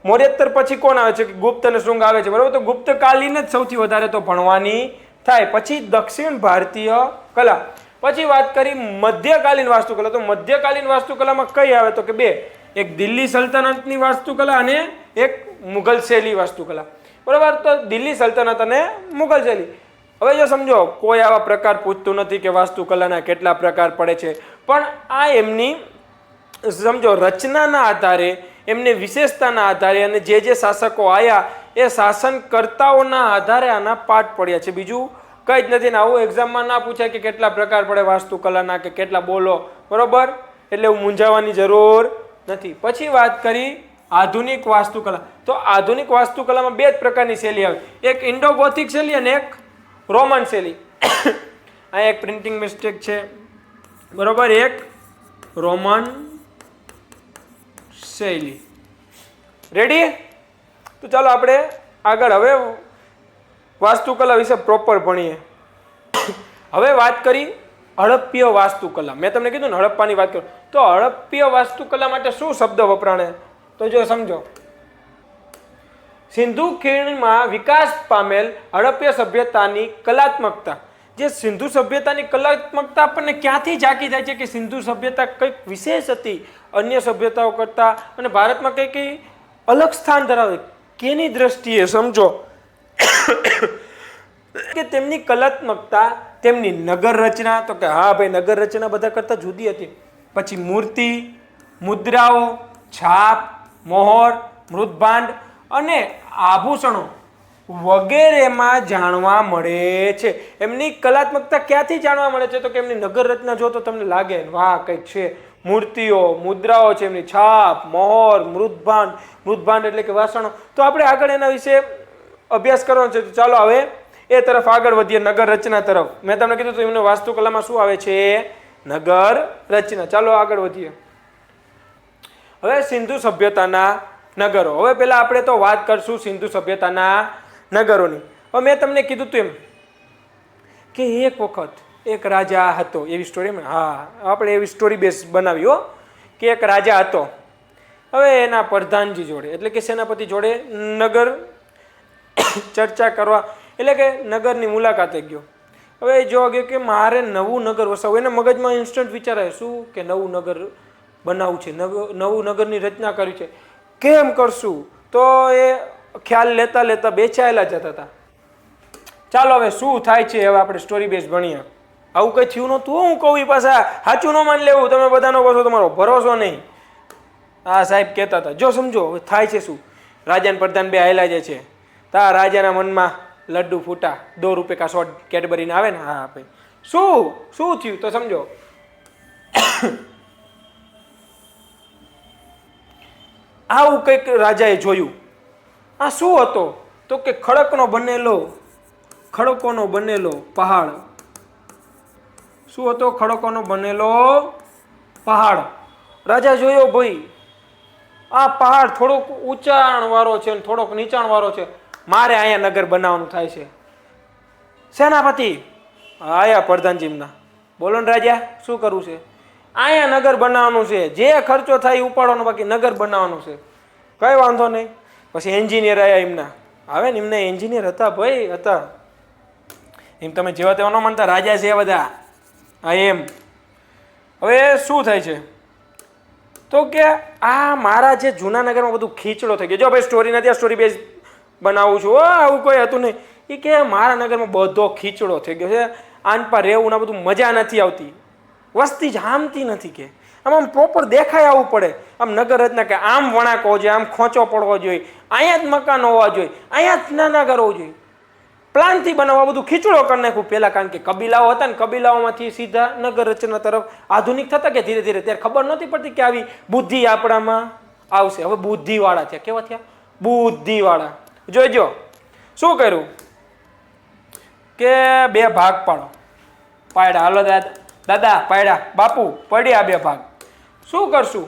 મૌર્યોત્તર પછી કોણ આવે છે? ગુપ્ત અને શૃંગ આવે છે, બરોબર. તો ગુપ્તકાલીન જ સૌથી વધારે તો ભણવાની થાય. પછી દક્ષિણ ભારતીય કલા. પછી વાત કરી મધ્યકાલીન વાસ્તુકલા. તો મધ્યકાલીન વાસ્તુકલામાં કઈ આવે? તો કે 2. એક દિલ્હી સલ્તનતની વાસ્તુકલા અને એક મુઘલ શૈલી વાસ્તુકલા, બરોબર. તો દિલ્હી સલ્તનત અને મુઘલ શૈલી. હવે જો સમજો, કોઈ આવા પ્રકાર પૂછતું નથી કે વાસ્તુકલાના કેટલા પ્રકાર પડે છે, પણ આ એમની સમજો રચનાના આધારે, એમની વિશેષતાના આધારે અને જે શાસકો આવ્યા એ શાસનકર્તાઓના આધારે આના પાઠ પડ્યા છે. બીજું કંઈ જ નથી. ને આવું એક્ઝામમાં ના પૂછાય કે કેટલા પ્રકાર પડે વાસ્તુકલાના કે કેટલા બોલો, બરોબર. એટલે એવું મૂંઝાવાની જરૂર નથી. પછી વાત કરી આધુનિક વાસ્તુકલા. તો આધુનિક વાસ્તુકલામાં 2 જ પ્રકારની શૈલી આવે. એક ઇન્ડો ગોથિક શૈલી અને એક રોમન શૈલી. આ એક પ્રિન્ટિંગ મિસ્ટેક છે, બરોબર. એક રોમન શૈલી. રેડી? તો ચાલો આપણે આગળ હવે વાસ્તુકલા વિશે પ્રોપર ભણીએ. હવે વાત કરી હડપ્પીય વાસ્તુકલા. મેં તમને કીધું ને હડપ્પાની વાત કરું, તો હડપ્પીય વાસ્તુકલા માટે શું શબ્દ વપરાણે? તો જો સમજો, સિંધુ ખીણમાં વિકાસ પામેલ હડપ્પીય સભ્યતાની કલાત્મકતા જે સિંધુ સભ્યતાની કલાત્મકતા આપણને ક્યાંથી ઝાંકી જાય છે કે સિંધુ સભ્યતા કંઈક વિશેષ હતી અન્ય સભ્યતાઓ કરતા અને ભારતમાં કઈ અલગ સ્થાન ધરાવે કેની દ્રષ્ટિએ સમજો કે તેમની કલાત્મકતા તેમની નગર રચના તો કે હા ભાઈ નગર રચના બધા કરતા જુદી હતી પછી મૂર્તિ મુદ્રાઓ છાપ મોહર મૃદભાંડ અને આભૂષણો વગેરેમાં જાણવા મળે છે એમની કલાત્મકતા ક્યાંથી જાણવા મળે છે તો કે એમની નગર રચના જો તો તમને લાગે વાહ કંઈક છે મૂર્તિઓ મુદ્રાઓ છે એમની છાપ મોહર મૃદભાંડ એટલે કે વાસણો તો આપણે આગળ એના વિશે અભ્યાસ કરવાનો છે તો ચાલો હવે એ તરફ આગળ વધીએ નગર રચના તરફ મેં તમને કીધું તો એમને વાસ્તુકલામાં શું આવે છે નગર રચના ચાલો આગળ વધીએ હવે સિંધુ સભ્યતાના નગરો હવે પહેલા આપણે તો વાત કરશું સિંધુ સભ્યતાના નગરોની હવે મેં તમને કીધું તું એમ કે એક વખત એક રાજા હતો એવી સ્ટોરી હા આપણે એવી સ્ટોરી બેઝ બનાવી હો કે એક રાજા હતો હવે એના પ્રધાનજી જોડે એટલે કે સેનાપતિ જોડે નગર ચર્ચા કરવા એટલે કે નગરની મુલાકાતે ગયો હવે એ જોવા ગયો કે મારે નવું નગર વસાવવું એને મગજમાં ઇન્સ્ટન્ટ વિચાર આવે શું કે નવું નગર બનાવવું છે નવું નગરની રચના કરવી છે કેમ કરશું તો એ ખ્યાલ લેતા લેતા બેચાયેલા જતા હતા ચાલો હવે શું થાય છે હવે આપણે સ્ટોરી બેઝ ભણીએ આવું કંઈ થયું નહોતું હું કહું એ પાછા સાચું ન માની લેવું તમે બધાનો પાછો તમારો ભરોસો નહીં હા સાહેબ કહેતા હતા જો સમજો હવે થાય છે શું રાજાને પ્રધાન બે હાલ્યા જાય છે તા રાજાના મનમાં લડ્ડુ ફૂટા 2 રૂપિયા કા શોર્ટ કેડબરીને આવે ને હા ભાઈ શું થયું તો સમજો આવું કંઈક રાજાએ જોયું આ શું હતો તો કે ખડકોનો બનેલો પહાડ શું હતો ખડકોનો બનેલો પહાડ રાજા જોયો ભાઈ આ પહાડ થોડોક ઊંચાણ વાળો છે ને થોડોક નીચાણ વાળો છે મારે અહીંયા નગર બનાવવાનું થાય છે સેનાપતિ આયા પ્રધાનજીમના બોલો ને રાજા શું કરવું છે અહીંયા નગર બનાવવાનું છે જે ખર્ચો થાય એ ઉપાડવાનો બાકી નગર બનાવવાનું છે કઈ વાંધો નહીં પછી એન્જિનિયર આવ્યા એમના આવે ને એમને એન્જિનિયર હતા ભાઈ હતા એમ તમે જેવા તેવા ન માનતા રાજા છે બધા હા એમ હવે શું થાય છે તો કે આ મારા જે જૂના નગરમાં બધું ખીચડો થઈ ગયો જો ભાઈ સ્ટોરી નથી આ સ્ટોરી બેઝ બનાવું છું આવું કોઈ હતું નહીં એ કે મારા નગરમાં બધો ખીચડો થઈ ગયો છે આન પર રહેવું ના બધું મજા નથી આવતી વસ્તી જામતી નથી કે આમ પ્રોપર દેખાય આવવું પડે આમ નગર રચના કે આમ વણાક હોવો જોઈએ આમ ખોંચો પડવો જોઈએ અહીંયા જ મકાન હોવા જોઈએ અહીંયા જ નાના ઘર હોવું જોઈએ પ્લાનથી બનાવવા બધું ખીચડો કરી નાખ્યું પહેલા કારણ કે કબીલાઓ હતા ને કબીલાઓમાંથી સીધા નગર રચના તરફ આધુનિક થતા કે ધીરે ધીરે ત્યારે ખબર નહોતી પડતી કે આવી બુદ્ધિ આપણામાં આવશે હવે બુદ્ધિવાળા થયા કેવા થયા બુદ્ધિવાળા જોઈજો શું કર્યું કે 2 ભાગ પાડો પાડ્યા હાલો દાદા પાડ્યા બાપુ પડ્યા 2 ભાગ શું કરશું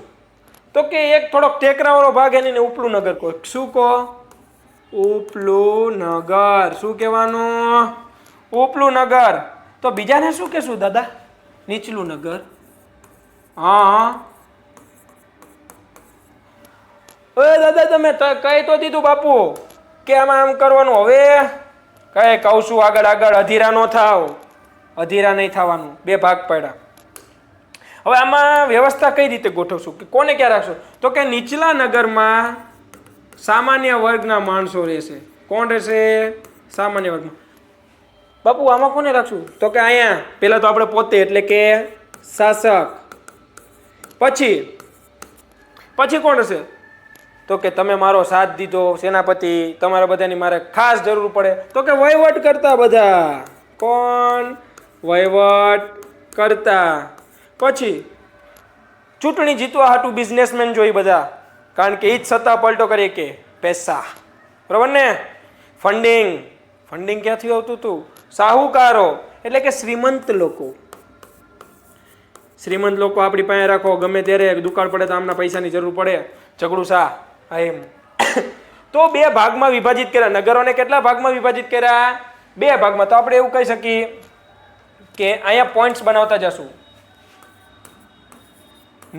તો કે એક થોડોક ટેકરાવાળો ભાગ એને ઉપલું નગર કહો શું કહો ઉપલું નગર શું કહેવાનું ઉપલું નગર તો બીજાને શું કહેશું દાદા નીચલું નગર હા ઓય દાદા તમે કહી તો દીધું બાપુ કે આમાં આમ કરવાનું હવે કઈ કહું છું આગળ અધીરા ન થાવ અધીરા નહીં થવાનું 2 ભાગ પડ્યા હવે આમાં વ્યવસ્થા કઈ રીતે ગોઠવશું કે કોને ક્યાં રાખશું તો કે નીચલા નગરમાં સામાન્ય વર્ગના માણસો રહેશે કોણ રહેશે સામાન્ય વર્ગમાં બાપુ આમાં કોને રાખશું તો કે અહીંયા પહેલા તો આપણે પોતે એટલે કે શાસક પછી કોણ હશે તો કે તમે મારો સાથ દીધો સેનાપતિ તમારા બધાની મારે ખાસ જરૂર પડે તો કે વહીવટ કરતા બધા કોણ વહીવટ કરતા પછી ચૂંટણી જીતવા હાટું બિઝનેસમેન જોઈ બધા કારણ કે એ જ સત્તા પલટો કરીએ કે પૈસા બરાબર ને ફંડિંગ ક્યાંથી આવતું હતું સાહુકારો એટલે કે શ્રીમંત લોકો આપણી પાસે રાખો ગમે ત્યારે દુકાળ પડે તો આમના પૈસાની જરૂર પડે ઝઘડું શા એમ તો 2 ભાગમાં વિભાજિત કર્યા નગરોને કેટલા ભાગમાં વિભાજિત કર્યા 2 ભાગમાં તો આપણે એવું કહી શકીએ કે અહીંયા પોઈન્ટ્સ બનાવતા જશું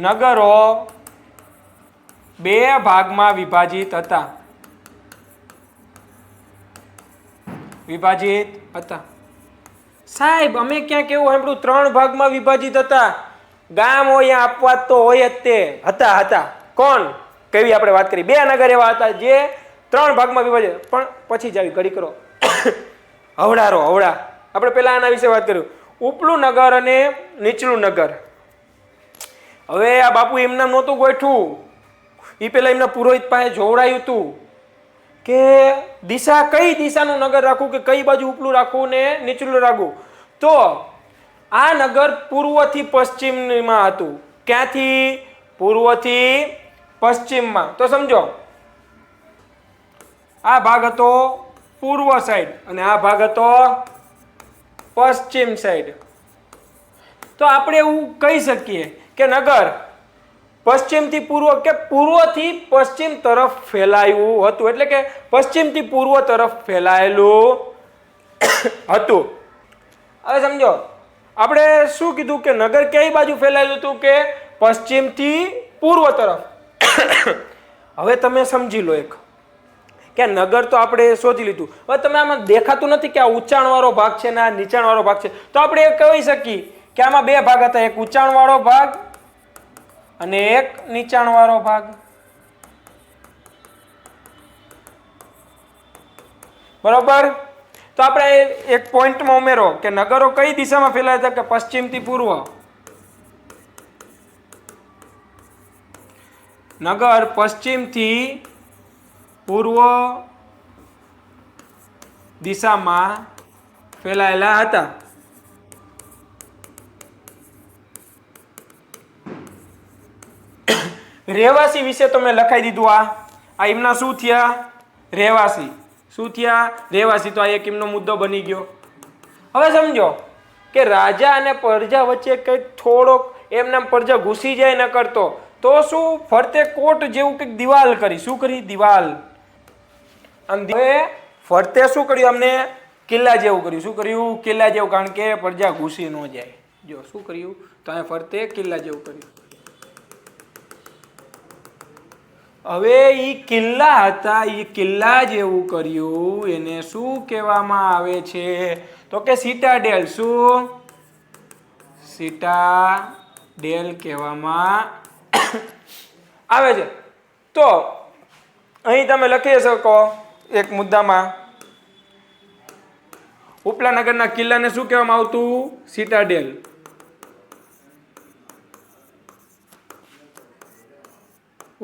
નગરો 2 ભાગમાં વિભાજિત હતા સાહેબ અમે ક્યાં કેવું સાંભળ્યું 3 ભાગમાં વિભાજિત હતા. ગામ હોય આપવાત તો હોય જ તે હતા. કોણ કેવી આપણે વાત કરી 2 નગર એવા હતા જે 3 ભાગમાં વિભાજિત, પણ પછી જ આવી ઘડી કરો હવડા આપણે પેલા આના વિશે વાત કર્યું, ઉપલું નગર અને નીચલું નગર. હવે આ બાપુ એમના નહોતું ગોઠવું, એ પેલા એમના પુરોહિત પાસે જોવડાયું હતું કે દિશા કઈ દિશાનું નગર રાખવું, કે કઈ બાજુ ઉપલું રાખવું ને નીચલું રાખવું. તો આ નગર પૂર્વથી પશ્ચિમમાં હતું. ક્યાંથી? પૂર્વથી પશ્ચિમમાં. તો સમજો આ ભાગ હતો પૂર્વ સાઈડ અને આ ભાગ હતો પશ્ચિમ સાઈડ. તો આપણે એવું કહી શકીએ કે નગર પશ્ચિમથી પૂર્વ કે પૂર્વથી પશ્ચિમ તરફ ફેલાયું હતું, એટલે કે પશ્ચિમથી પૂર્વ તરફ ફેલાયેલું હતું. હવે સમજો આપણે શું કીધું કે નગર કઈ બાજુ ફેલાયેલું હતું, કે પશ્ચિમથી પૂર્વ તરફ. હવે તમે સમજી લો એક કે નગર તો આપણે શોધી લીધું. હવે તમે આમાં દેખાતું નથી કે આ ઊંચાણવાળો ભાગ છે ને આ નીચાણવાળો ભાગ છે, તો આપણે એ કહી શકીએ કે આમાં 2 ભાગ હતા, એક ઊંચાણવાળો ભાગ અને એક નીચાણવાળો ભાગ. બરોબર? તો આપણે એક પોઈન્ટમાં ઉમેરો કે નગરો કઈ દિશામાં ફેલાયા હતા, કે પશ્ચિમથી પૂર્વ. નગર પશ્ચિમથી પૂર્વ દિશામાં ફેલાયેલા હતા. રહેવાસી વિશે તો મેં લખાઈ દીધું. આ એમના શું થયા? રહેવાસી. શું થયા? રહેવાસી. તો આ એક એમનો મુદ્દો બની ગયો. હવે સમજો કે રાજા અને પ્રજા વચ્ચે કંઈક થોડોક એમના પ્રજા ઘૂસી જાય ન કરતો તો શું? ફરતે કોટ જેવું કંઈક દિવાલ કરી. શું કરી? દિવાલ. હવે ફરતે શું કર્યું? અમને કિલ્લા જેવું કર્યું. શું કર્યું? કિલ્લા જેવું. કારણ કે પ્રજા ઘૂસી ન જાય. જો શું કર્યું? તો અહીંયા ફરતે કિલ્લા જેવું કર્યું. હવે ઈ કિલ્લા હતા, ઈ કિલ્લા જેવું કર્યું, એને શું કહેવામાં આવે છે? તો કે સિટાડેલ. શું? સિટાડેલ કહેવામાં આવે છે. તો અહીં તમે લખી શકો એક મુદ્દામાં, ઉપલા નગરના કિલ્લાને શું કહેવામાં આવતું? સિટાડેલ.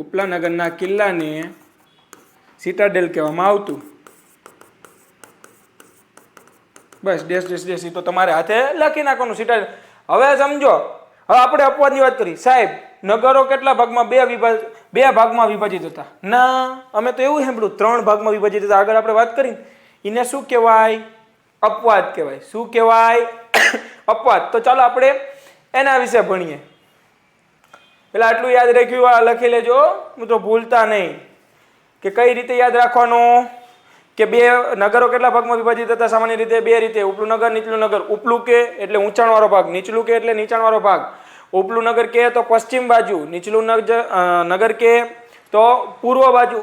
ઉપલા નગરના કિલ્લાને સિટાડેલ કહેવામાં આવતું. બસ ડેશ ડેશ ડેશ તો તમારે હાથે લખી નાખવાનું સિટાડેલ. હવે સમજો, હવે આપણે અપવાદની વાત કરી. સાહેબ નગરો કેટલા ભાગમાં? 2 ભાગમાં વિભાજિત હતા. ના, અમે તો એવું સાંભળ્યું 3 ભાગમાં વિભાજિત હતા. આગળ આપણે વાત કરી, એને શું કહેવાય? અપવાદ કહેવાય. શું કહેવાય? અપવાદ. તો ચાલો આપણે એના વિશે ભણીએ. પેલા આટલું યાદ રાખ્યું, આ લખી લેજો મિત્રો, ભૂલતા નહીં. કે કઈ રીતે યાદ રાખવાનું? કે 2 નગરો કેટલા ભાગમાં વિભાજિત હતા? સામાન્ય રીતે 2 રીતે. ઉપલું નગર, નીચલું નગર. ઉપલું કે એટલે ઊંચાણવાળો ભાગ, નીચલું કે એટલે નીચાણવાળો ભાગ. ઉપલું નગર કે તો પશ્ચિમ બાજુ, નીચલું નગર કે તો પૂર્વ બાજુ.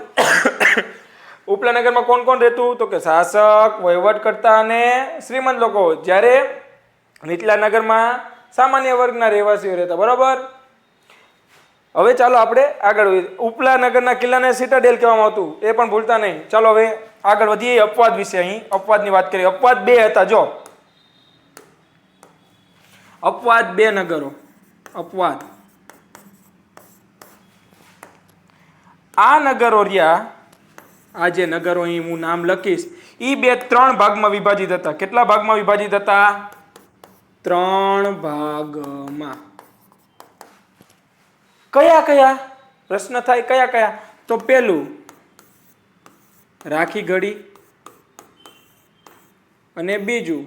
ઉપલા નગરમાં કોણ કોણ રહેતું? તો કે શાસક, વહીવટકર્તા અને શ્રીમંત લોકો. જ્યારે નીચલા નગરમાં સામાન્ય વર્ગના રહેવાસીઓ રહેતા. બરોબર? હવે ચાલો આપણે આગળ વધીએ. ઉપલા નગરના કિલ્લાને સિટાડેલ કહેવામાં આવતું, એ પણ ભૂલતા નહીં. ચાલો હવે આગળ વધીએ અપવાદ વિશે. અહીં અપવાદની વાત કરીએ. અપવાદ 2 હતા. જો અપવાદ 2 નગરો. અપવાદ. આ નગરો રહ્યા, આ જે નગરો અહીં હું નામ લખીશ, એ 3 ભાગમાં વિભાજિત હતા. કેટલા ભાગમાં વિભાજિત હતા? 3 ભાગમાં. કયા કયા? પ્રશ્ન થાય કયા કયા? તો પેલું રાખી ગઢી અને બીજું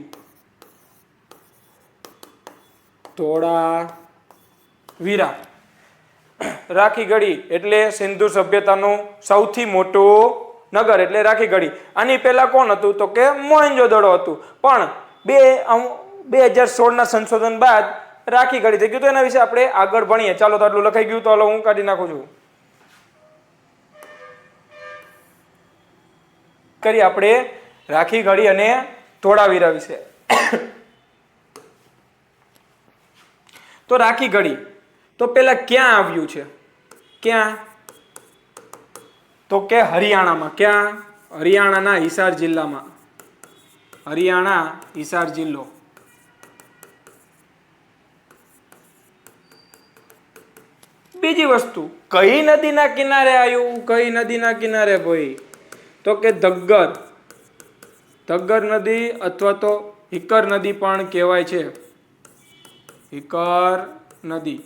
ધોળાવીરા. રાખી ગઢી એટલે સિંધુ સભ્યતાનું સૌથી મોટું નગર એટલે રાખી ગઢી. આની પહેલા કોણ હતું? તો કે મોહેન્જો-દડો હતું. પણ 2016 ના સંશોધન બાદ રાખી ગઢી થઈ ગયું. તો એના વિશે આપણે આગળ ભણીએ. ચાલો, તો આટલું લખાઈ ગયું, તો હાલો હું કાઢી નાખું છું. કરી આપણે રાખી ગઢી અને ધોળાવીરા વિશે. તો રાખીગઢી તો પેલા ક્યાં આવ્યું છે? ક્યાં? તો કે હરિયાણામાં. ક્યાં? હરિયાણાના હિસાર જિલ્લામાં. હરિયાણા હિસાર જિલ્લો. બીજી વસ્તુ, કઈ નદીના કિનારે આવ્યું? કઈ નદીના કિનારે ભાઈ? તો કે ધગ્ગર. ધગ્ગર નદી અથવા તો હિકર નદી પણ કહેવાય છે. હિકર નદી.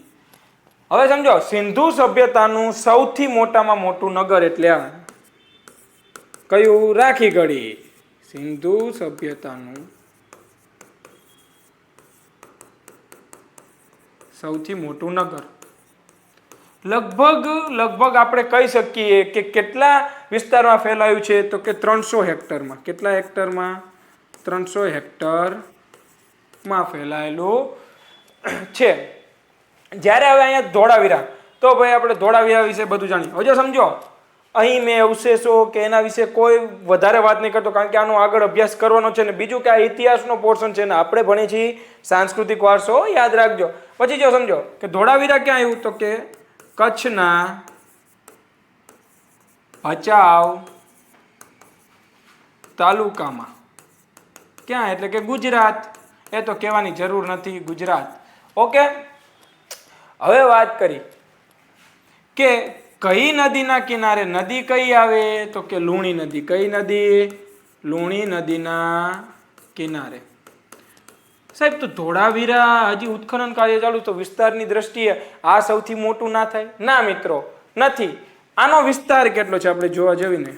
હવે સમજો, સિંધુ સભ્યતાનું સૌથી મોટામાં મોટું નગર એટલે આ કયું? રાખીગઢી. સિંધુ સભ્યતાનું સૌથી મોટું નગર. લગભગ આપણે કહી શકીએ કે કેટલા વિસ્તારમાં ફેલાયું છે? તો કે 300 હેક્ટરમાં. કેટલા હેક્ટરમાં? 300 હેક્ટરમાં ફેલાયેલું છે. જ્યારે હવે અહીંયા ધોળાવીરા, તો ભાઈ આપણે ધોળાવીરા વિશે બધું જાણીએ. હવે જો સમજો, અહીં મેં અવશેષો કે એના વિશે કોઈ વધારે વાત નહીં કરતો, કારણ કે આનો આગળ અભ્યાસ કરવાનો છે. ને બીજું કે આ ઇતિહાસનો પોર્શન છે ને આપણે ભણીએ છીએ સાંસ્કૃતિક વારસો, યાદ રાખજો. પછી જો સમજો કે ધોળાવીરા ક્યાં આવ્યું? તો કે કચ્છના ભચાઉ તાલુકામાં. ક્યાં? એટલે કે ગુજરાત. એ તો કહેવાની જરૂર નથી, ગુજરાત. ઓકે. હવે વાત કરી કે કઈ નદીના કિનારે નદી કઈ આવે? તો કે લુણી નદી. કઈ નદી? લુણી નદીના કિનારે. સાહેબ, તો ધોળાવીરા હજી ઉત્ખનન કાર્ય ચાલુ, તો વિસ્તારની દ્રષ્ટિએ આ સૌથી મોટું ના થાય? ના મિત્રો, નથી. આનો વિસ્તાર કેટલો છે આપણે જોવા જવીને?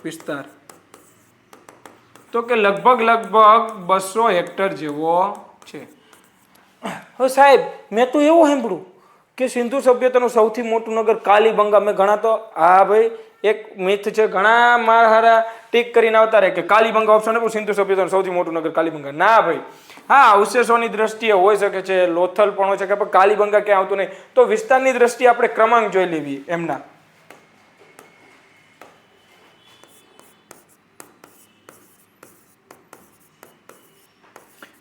વિસ્તાર તો કે લગભગ 200 હેક્ટર જેવો છે. હવે સાહેબ, મેં તો એવું સાંભળ્યું કે સિંધુ સભ્યતાનું સૌથી મોટું નગર કાલીબંગા. મેં ઘણા તો હા ભાઈ એક મિથ છે, ઘણા મારા ટીક કરીને આવતા રહે કે કાલીબંગા ઓપ્શન આપું, સિંધુ સભ્યતાનું સૌથી મોટું નગર કાલીબંગા. ના ભાઈ, હા અવશેષોની દ્રષ્ટિએ હોઈ શકે છે, લોથલ પણ હોઈ શકે, પણ કાલીબંગા ક્યાં આવતું નહીં. તો વિસ્તારની દ્રષ્ટિએ આપણે ક્રમાંક જોઈ લેવી એમના.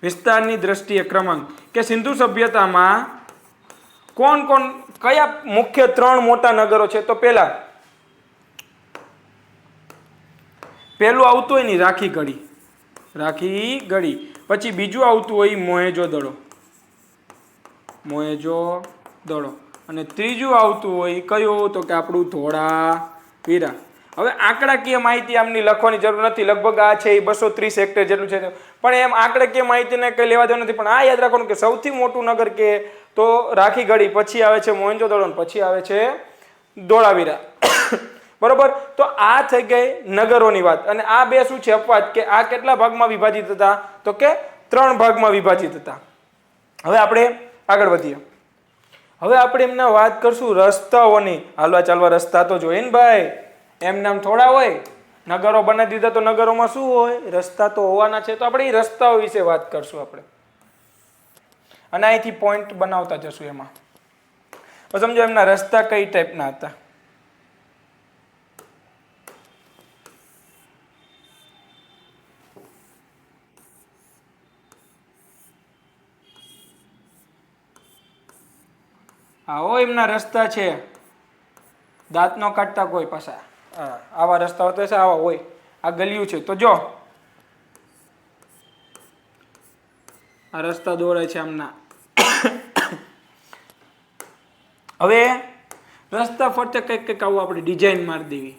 વિસ્તારની દ્રષ્ટિએ ક્રમાંક કે સિંધુ સભ્યતામાં કયા મુખ્ય 3 મોટા નગરો છે? તો પહેલું આવતું હોય ને રાખીગઢી. રાખીગઢી. પછી બીજું આવતું હોય મોહેજો-દડો. મોહેજો-દડો. અને ત્રીજું આવતું હોય કયું? તો કે આપણું ધોળાવીરા. હવે આંકડાકીય માહિતી આમની લખવાની જરૂર નથી. લગભગ આ છે એ 230 હેક્ટર જેટલું છે, પણ એમ આંકડાકીય માહિતીને કંઈ લેવા દેવા નથી. પણ આ યાદ રાખવાનું કે સૌથી મોટું નગર કે તો રાખીગઢી, પછી આવે છે મોહેજો-દડો, પછી આવે છે ધોળાવીરા. બરોબર. તો આ થઈ ગઈ નગરોની વાત. અને આ બે શું છે? અપવાદ. કે આ કેટલા ભાગમાં વિભાજિત હતા? તો કે 3 ભાગમાં વિભાજિત હતા. હવે આપણે આગળ વધીએ. હવે આપણે એમના વાત કરશું રસ્તાઓની. હાલવા ચાલવા રસ્તા તો જોઈએ ને ભાઈ, એમ નામ થોડા હોય. નગરો બનાવી દીધા તો નગરોમાં શું હોય? રસ્તા તો હોવાના છે. તો આપણે એ રસ્તાઓ વિશે વાત કરશું આપણે, અને અહીંથી પોઈન્ટ બનાવતા જશું એમાં. તો સમજો એમના રસ્તા કઈ ટાઈપના હતા. આવો એમના રસ્તા છે, દાંત નો કાઢતા કોઈ પાછા. આવા રસ્તાઓ તો આવા હોય. આ ગલિયું છે તો જો આ રસ્તા દોરાય છે આમના. હવે રસ્તા ફરતે કંઈક આવું આપણે ડિઝાઇન મારી દેવી.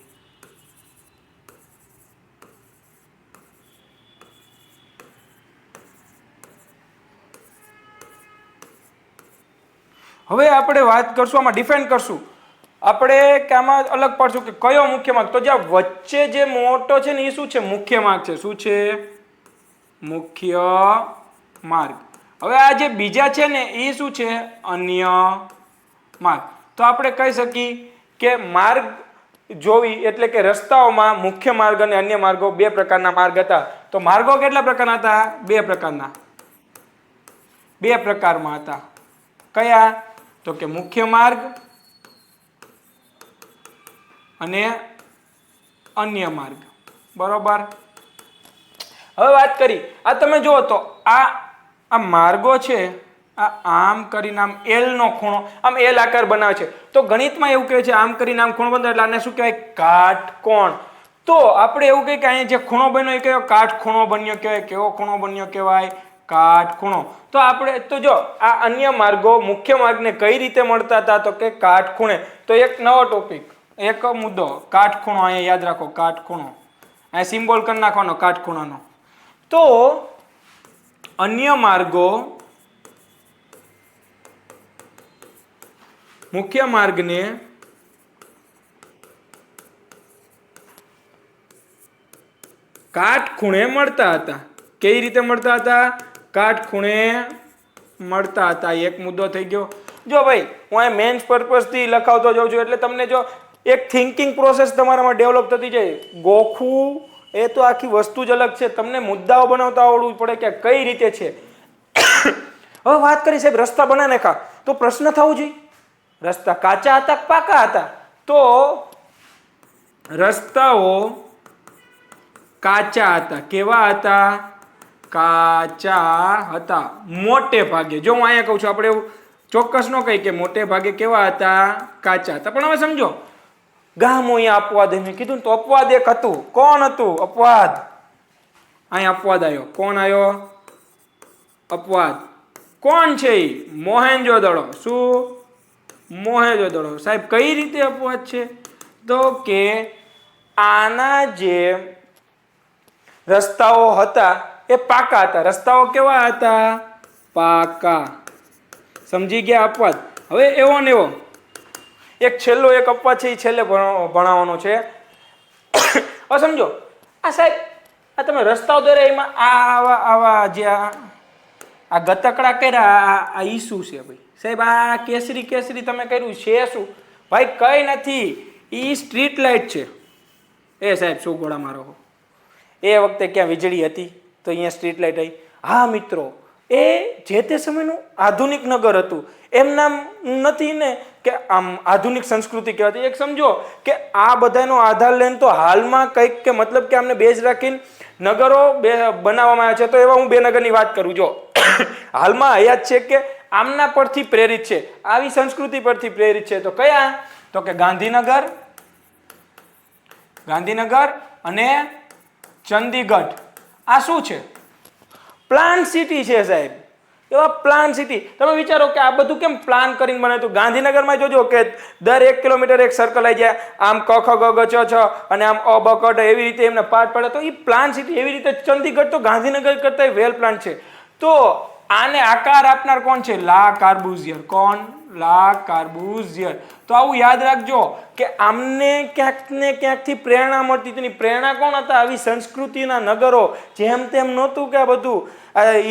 હવે આપણે વાત કરશું, આમાં ડિફાઇન કરશું આપણે કે આમાં અલગ પાડશું કે કયો મુખ્ય માર્ગ. તો જ્યાં વચ્ચે જે મોટો છે ને એ શું છે? મુખ્ય માર્ગ છે. શું છે? મુખ્ય માર્ગ. હવે આ જે બીજા છે ને એ શું છે? અન્ય માર્ગ. તો આપણે કહી શકીએ કે માર્ગ જોવી એટલે કે રસ્તાઓમાં મુખ્ય માર્ગ અને અન્ય માર્ગો 2 પ્રકારના માર્ગ હતા. તો માર્ગો કેટલા પ્રકારના હતા? 2 પ્રકારના. 2 પ્રકારમાં હતા. કયા? તો કે મુખ્ય માર્ગ અને અન્ય માર્ગ. બરોબર. હવે વાત કરી, આ તમે જુઓ તો આ માર્ગો છે આમ કરીને આમ એલ નો ખૂણો આમ એલ આકાર બનાવે છે. તો ગણિતમાં એવું કહે છે આમ કરીને આમ ખૂણો બંધાય એટલે આને શું કહેવાય? કાટકોણ. તો આપણે એવું કહીએ કે અહીંયા જે ખૂણો બન્યો એ કયો કાટખૂણો બન્યો કહેવાય. કેવો ખૂણો બન્યો કહેવાય? કાટખૂણો. તો આપણે તો જો આ અન્ય માર્ગો મુખ્ય માર્ગને કઈ રીતે મળતા હતા તો કે કાટખૂણે. તો એક નવો ટોપિક, એક મુદ્દો, કાટખૂણો. અહીંયા યાદ રાખો, કાટખૂણો. અહીંયા સિમ્બોલ કરી નાખવાનો કાટખૂણાનો. તો અન્ય માર્ગો મુખ્ય માર્ગને કાટખૂણે મળતા હતા. કેવી રીતે મળતા હતા? કાટખૂણે મળતા હતા. એક મુદ્દો થઈ ગયો. જો ભાઈ હું આ મેન્સ પર્પઝ થી લખાવતો જાઉં છું એટલે તમને જો એક થિંકિંગ પ્રોસેસ તમારામાં ડેવલપ થતી જાય. ગોખવું એ તો આખી વસ્તુ જ અલગ છે. તમને મુદ્દાઓ બનાવતા આવડવું પડે કે કઈ રીતે છે. હવે વાત કરી સાહેબ રસ્તા બનાવી નાખા તો પ્રશ્ન થવો જોઈએ રસ્તા કાચા હતા કે પાકા હતા? તો રસ્તાઓ કાચા હતા. કેવા હતા? કાચા હતા મોટે ભાગે. જો હું અહીંયા કહું છું, આપણે એવું ચોક્કસ ન કહી કે મોટે ભાગે કેવા હતા? કાચા હતા. પણ હવે સમજો ગામ અહીંયા અપવાદ મેં કીધું ને તો અપવાદ એક હતું. કોણ હતું? અપવાદ. અહીંયા અપવાદ આવ્યો. કોણ આવ્યો? અપવાદ. કોણ છે એ? મોહેન્જો-દડો. શું? મોહેન્જો-દડો. સાહેબ કઈ રીતે અપવાદ છે? તો કે આના જે રસ્તાઓ હતા એ પાકા હતા. રસ્તાઓ કેવા હતા? પાકા. સમજી ગયા? અપવાદ. હવે એવો ને એવો એક છેલ્લો એક અપવાદ છે એ છેલ્લે ભણાવવાનો છે. હવે સમજો આ સાહેબ આ તમે રસ્તાઓ દોર્યા એમાં આવા જે આ ગતકડા કર્યા આ ઈ શું છે ભાઈ? સાહેબ આ કેસરી કેસરી તમે કર્યું છે શું? ભાઈ કઈ નથી, ઈ સ્ટ્રીટ લાઇટ છે. એ સાહેબ શું ગોળા મારો? એ વખતે ક્યાં વીજળી હતી તો અહીંયા સ્ટ્રીટ લાઇટ આવી? હા મિત્રો, એ જે તે સમયનું આધુનિક નગર હતું. એમ નામ નથી ને કે આમ આધુનિક સંસ્કૃતિ કહેવાતી. એક સમજો કે આ બધાનો આધાર લઈને તો હાલમાં કંઈક કે મતલબ કે આમને બેઝ રાખીને નગરો બનાવવામાં આવ્યા છે. તો એવા હું બે નગરની વાત કરું. જો હાલમાં હયાત છે કે આમના પરથી પ્રેરિત છે, આવી સંસ્કૃતિ પરથી પ્રેરિત છે. તો કયા? તો કે ગાંધીનગર અને ચંદીગઢ. આ શું છે? પ્લાન સિટી છે સાહેબ. એવા પ્લાન સિટી. તમે વિચારો કે આ બધું કેમ પ્લાન કરીને બને? તો ગાંધીનગરમાં જોજો કે દર 1 કિલોમીટર એક સર્કલ આવી જાય. આમ ક ખ ગ ગ ચ છ અને આમ અ બ ક ડ એવી રીતે એમને પાઠ પડે. તો એ પ્લાન સિટી. એવી રીતે ચંદીગઢ તો ગાંધીનગર કરતા વેલ પ્લાન છે. તો આને આકાર આપનાર કોણ છે? લા કાર્બુઝિયર. કોણ? લા કાર્બુઝિયર. તો આવું યાદ રાખજો કે આમને ક્યાંક ને ક્યાંકથી પ્રેરણા મળતી હતી. પ્રેરણા કોણ હતા? આવી સંસ્કૃતિના નગરો. જેમ તેમ નહોતું કે આ બધું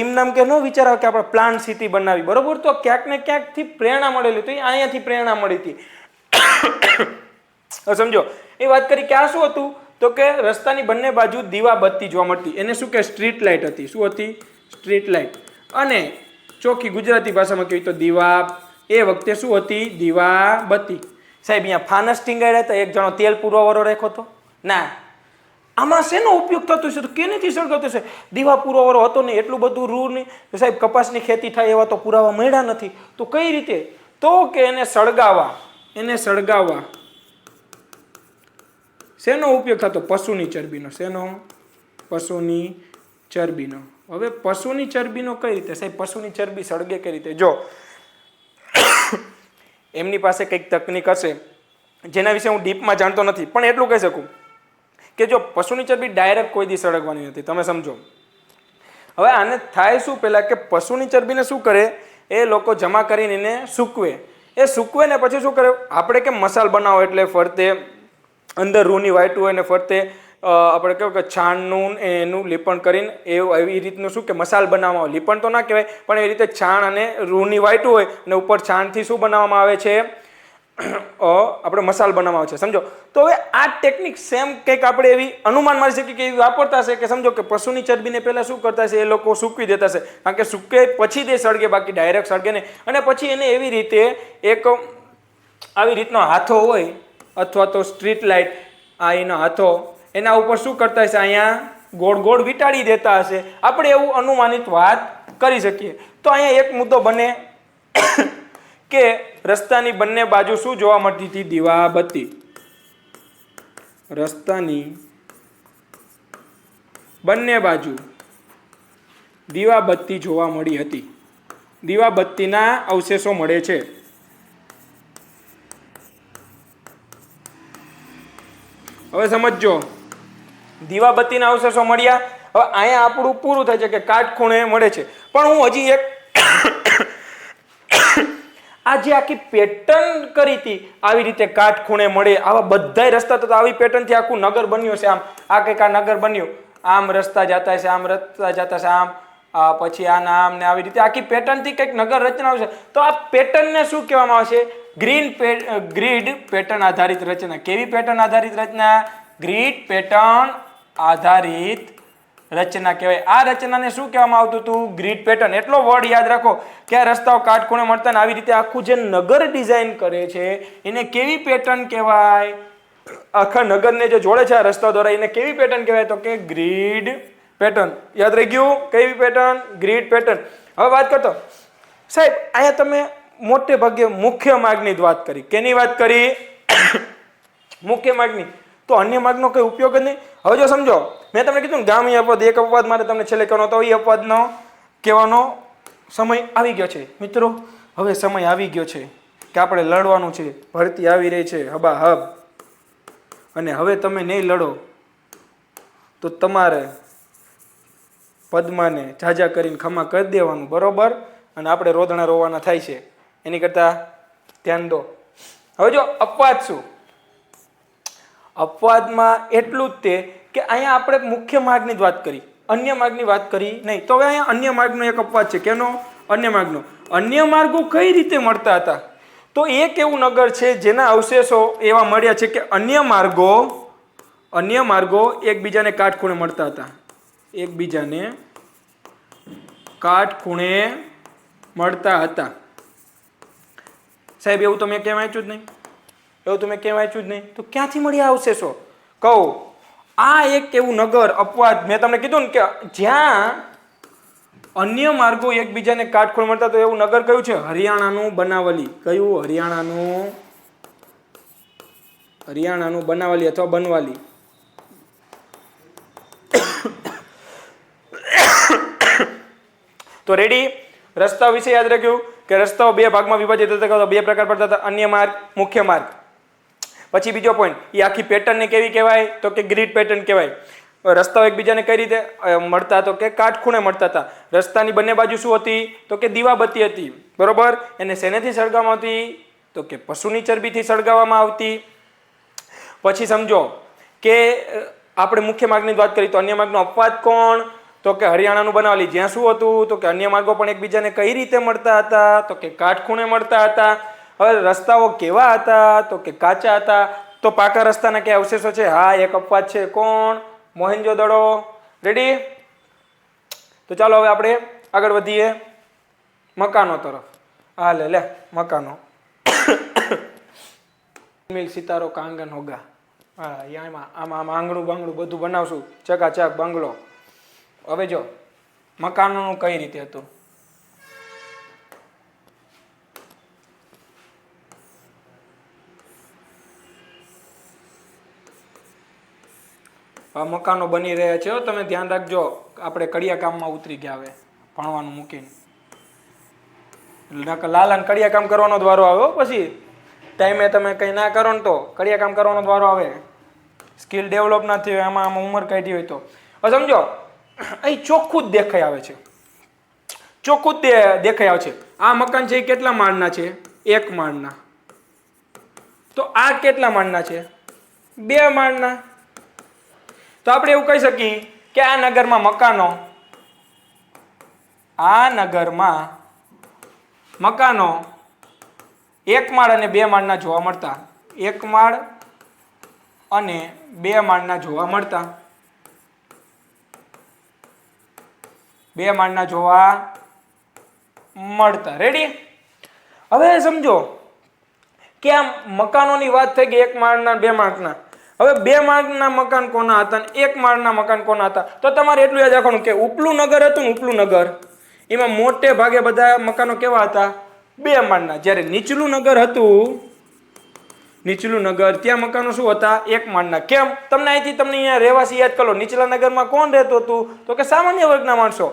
એમ નામ કે ન વિચારો કે આપણે પ્લાન સિટી બનાવી. બરોબર? તો ક્યાંક ને ક્યાંકથી પ્રેરણા મળેલી. તો અહીંયાથી પ્રેરણા મળી હતી. સમજો એ વાત કરી કે આ શું હતું? તો કે રસ્તાની બંને બાજુ દીવા બત્તી જોવા મળતી. એને શું કે સ્ટ્રીટ લાઇટ હતી. શું હતી? Street light. અને ચોખ્ખી ગુજરાતી ભાષામાં કહીએ તો દીવા. એ વખતે શું હતી? દીવા બત્તી. સાહેબ અહીંયા ફાનસ ટીંગાડ્યા હતા. એક જણો તેલ પુરવારો રાખ્યો હતો? ના. આમાં શેનો ઉપયોગ થતો છે? તો કેનેથી સળગાવતો છે? દીવા પુરવારો હતો ને એટલું બધું રૂ નહીં. સાહેબ કપાસની ખેતી થાય એવા તો પુરાવા મળ્યા નથી. તો કઈ રીતે? તો કે એને સળગાવવા શેનો ઉપયોગ થતો? પશુની ચરબીનો. શેનો? પશુની ચરબીનો. હવે પશુની ચરબીનો કઈ રીતે? સાહેબ પશુની ચરબી સળગે કઈ રીતે? જો એમની પાસે કંઈક તકનીક હશે જેના વિશે હું ડીપમાં જાણતો નથી, પણ એટલું કહી શકું કે જો પશુની ચરબી ડાયરેક્ટ કોઈ દી સળગવાની નથી. તમે સમજો. હવે આને થાય શું? પહેલા કે પશુની ચરબીને શું કરે? એ લોકો જમા કરીને એને સૂકવે. એ સૂકવે ને પછી શું કરે? આપણે કેમ મસાલ બનાવો એટલે ફરતે અંદર રૂની વાયટું હોય ને ફરતે આપણે કેવું કે છાણનું એનું લીપણ કરીને એવી રીતનું શું કે મસાલ બનાવવામાં આવે. લીપણ તો ના કહેવાય પણ એવી રીતે છાણ અને રૂની વાયટું હોય અને ઉપર છાણથી શું બનાવવામાં આવે છે? આપણે મસાલ બનાવવામાં આવે છે. સમજો. તો હવે આ ટેકનિક સેમ કંઈક આપણે એવી અનુમાન મારી શકીએ કે એવી વાપરતા હશે કે સમજો કે પશુની ચરબીને પહેલા શું કરતા હશે? એ લોકો સૂકવી દેતા હશે. કારણ કે સૂકે પછી તે સળગે, બાકી ડાયરેક્ટ સળગે નહીં. અને પછી એને એવી રીતે એક આવી રીતનો હાથો હોય અથવા તો સ્ટ્રીટ લાઇટ આ એનો હાથો, એના ઉપર શું કરતા હશે? અહીંયા ગોળ ગોળ વીંટાળી દેતા હશે, આપણે એવું અનુમાનિત વાત કરી શકીએ. તો અહીંયા એક મુદ્દો બને કે રસ્તાની બંને બાજુ શું જોવા મળતી હતી? દીવાબત્તી. રસ્તાની બંને બાજુ દીવાબત્તી જોવા મળી હતી. દીવાબત્તીના અવશેષો મળે છે. હવે સમજો, દીવાબત્તીના અવશેષો મળ્યા. હવે અહીંયા આપણું પૂરું થાય છે કે કાટખૂણે મળે છે. પણ હું હજી એક આ જે આખી પેટર્ન કરી હતી આવી રીતે કાટખૂણે મળે, આવા બધાય રસ્તા તો આવી પેટર્નથી આખું નગર બન્યું છે. આમ આ કંઈક આ નગર બન્યું, આમ રસ્તા જતા છે, આમ રસ્તા જતા છે, આમ પછી આના આમ ને આવી રીતે આખી પેટર્નથી કંઈક નગર રચના આવશે. તો આ પેટર્નને શું કહેવામાં આવશે? ગ્રીડ પેટર્ન આધારિત રચના. કેવી પેટર્ન આધારિત રચના? ગ્રીડ પેટર્ન આધારિત રચના કહેવાય. આ રચનાને શું કહેવામાં આવતું હતું? Grid pattern. એટલો વર્ડ યાદ રાખો કે આ રસ્તાઓ કાટખૂણે મળતા ને આવી રીતે આખું જે નગર ડિઝાઇન કરે છે એને કેવી પેટર્ન કહેવાય? આખા નગરને જે જોડે છે આ રસ્તા દ્વારા એને કેવી પેટર્ન કહેવાય? તો કે ગ્રીડ પેટર્ન. યાદ રહી ગયું? કેવી પેટર્ન? Grid pattern. હવે વાત કરતો સાહેબ, અહીંયા તમે મોટે ભાગે મુખ્ય માર્ગની જ વાત કરી. કેની વાત કરી? મુખ્ય માર્ગની. તો અન્ય માર્ગનો કઈ ઉપયોગ જ નહીં. હવે જો સમજો, મેં તમને કીધું ને ગામી અપવાદ, એક અપવાદ મારે તમને છેલ્લે કહેવાનો તો એ અપવાદનો કહેવાનો સમય આવી ગયો છે. મિત્રો હવે સમય આવી ગયો છે કે આપણે લડવાનું છે. ભરતી આવી રહી છે હબાહબ, અને હવે તમે નહીં લડો તો તમારે પદ્માને ઝાઝા કરીને ખમા કરી દેવાનું, બરોબર? અને આપણે રોદણા રોવાના થાય છે. એની કરતા ધ્યાન દો. હવે જો અપવાદ શું? અપવાદમાં એટલું જ તે કે અહીંયા આપણે મુખ્ય માર્ગની જ વાત કરી, અન્ય માર્ગની વાત કરી નહીં. તો હવે અહીંયા અન્ય માર્ગનો એક અપવાદ છે. કેનો? અન્ય માર્ગનો. અન્ય માર્ગો કઈ રીતે મળતા હતા? તો એક એવું નગર છે જેના અવશેષો એવા મળ્યા છે કે અન્ય માર્ગો એકબીજાને કાટખૂણે મળતા હતા. એકબીજાને કાટખૂણે મળતા હતા. સાહેબ એવું તો મેં કેમ વાંચ્યું જ નહીં. એવું તો મેં કેમ વાંચ્યું જ નહીં. તો ક્યાંથી મળ્યા અવશેષો? કહું, આ એક એવું નગર અપવાદ મેં તમને કીધું ને કે જ્યાં અન્ય માર્ગો એકબીજાને કાટખૂણે મળતા, તો એવું નગર કયું છે? હરિયાણાનું બનાવલી. કયું? હરિયાણાનું બનાવલી અથવા બનવાલી. તો રેડી? રસ્તા વિશે યાદ રાખ્યું કે રસ્તાઓ બે ભાગમાં વિભાજિત થતા, બે પ્રકાર પડતા હતા, અન્ય માર્ગ, મુખ્ય માર્ગ. પછી બીજો પોઈન્ટ, એ આખી પેટર્નને કેવી કહેવાય? તો કે ગ્રીડ પેટર્ન કહેવાય. રસ્તાઓ એકબીજાને કઈ રીતે મળતા? તો કે કાટખૂણે મળતા હતા. રસ્તાની બંને બાજુ શું હતી? તો કે દીવાબત્તી હતી, બરોબર? એને શેનેથી સળગાવવામાં આવતી? તો કે પશુની ચરબીથી સળગાવવામાં આવતી. પછી સમજો કે આપણે મુખ્ય માર્ગની વાત કરી, તો અન્ય માર્ગનો અપવાદ કોણ? તો કે હરિયાણાનું બનાવલી. જ્યાં શું હતું? તો કે અન્ય માર્ગો પણ એકબીજાને કઈ રીતે મળતા હતા? તો કે કાટખૂણે મળતા હતા. હવે રસ્તાઓ કેવા હતા? તો કે કાચા હતા. તો પાકા રસ્તાના કયા અવશેષો છે? હા, એક અપવાદ છે. કોણ? મોહેન્જો-દડો. રેડી? તો ચાલો હવે આપણે આગળ વધીએ મકાનો તરફ. હા, લે મકાનો. સિતારો કાંગન હોગા. હા, આમાં આંગણું બાંગણું બધું બનાવશું, ચકાચક બંગલો. હવે જો મકાનોનું કઈ રીતે હતું? આ મકાનો બની રહ્યા છે. તમે ધ્યાન રાખજો, આપણે કડિયા કામમાં ઉતરી ગયા હવે ભણવાનું મૂકીને. લાલાને કડિયા કામ કરવાનો જ વારો આવ્યો. પછી ટાઈમે તમે કંઈ ના કરો ને તો કડિયા કામ કરવાનો જ વારો આવે. સ્કિલ ડેવલપ ના થઈ હોય, આમાં ઉંમર કાઢી હોય તો. હવે સમજો, અહીં ચોખ્ખું જ દેખાઈ આવે છે. ચોખ્ખું જ દેખાઈ આવે છે. આ મકાન છે એ કેટલા માળના છે? 1 માળના. તો આ કેટલા માળના છે? 2 માળના. તો આપણે એવું કહી શકીએ કે આ નગરમાં મકાનો 1 માળ અને 2 માળના જોવા મળતા. 1 માળ અને 2 માળના જોવા મળતા. 2 માળના જોવા મળતા. રેડી? હવે સમજો કે આ મકાનોની વાત થઈ ગઈ 1 માળના 2 માળના. હવે 2 માળના મકાન કોના હતા અને 1 માળના મકાન કોના હતા? તો તમારે એટલું યાદ રાખવાનું કે ઉપલું નગર હતું ને, ઉપલું નગર એમાં મોટે ભાગે બધા મકાનો કેવા હતા? 2 માળના. જ્યારે નીચલું નગર હતું, નીચલું નગર ત્યાં મકાનો શું હતા? 1 માળના. કેમ? તમને અહીંથી તમને અહીંયા રહેવાસી યાદ કરો. નીચલા નગરમાં કોણ રહેતું હતું? તો કે સામાન્ય વર્ગના માણસો.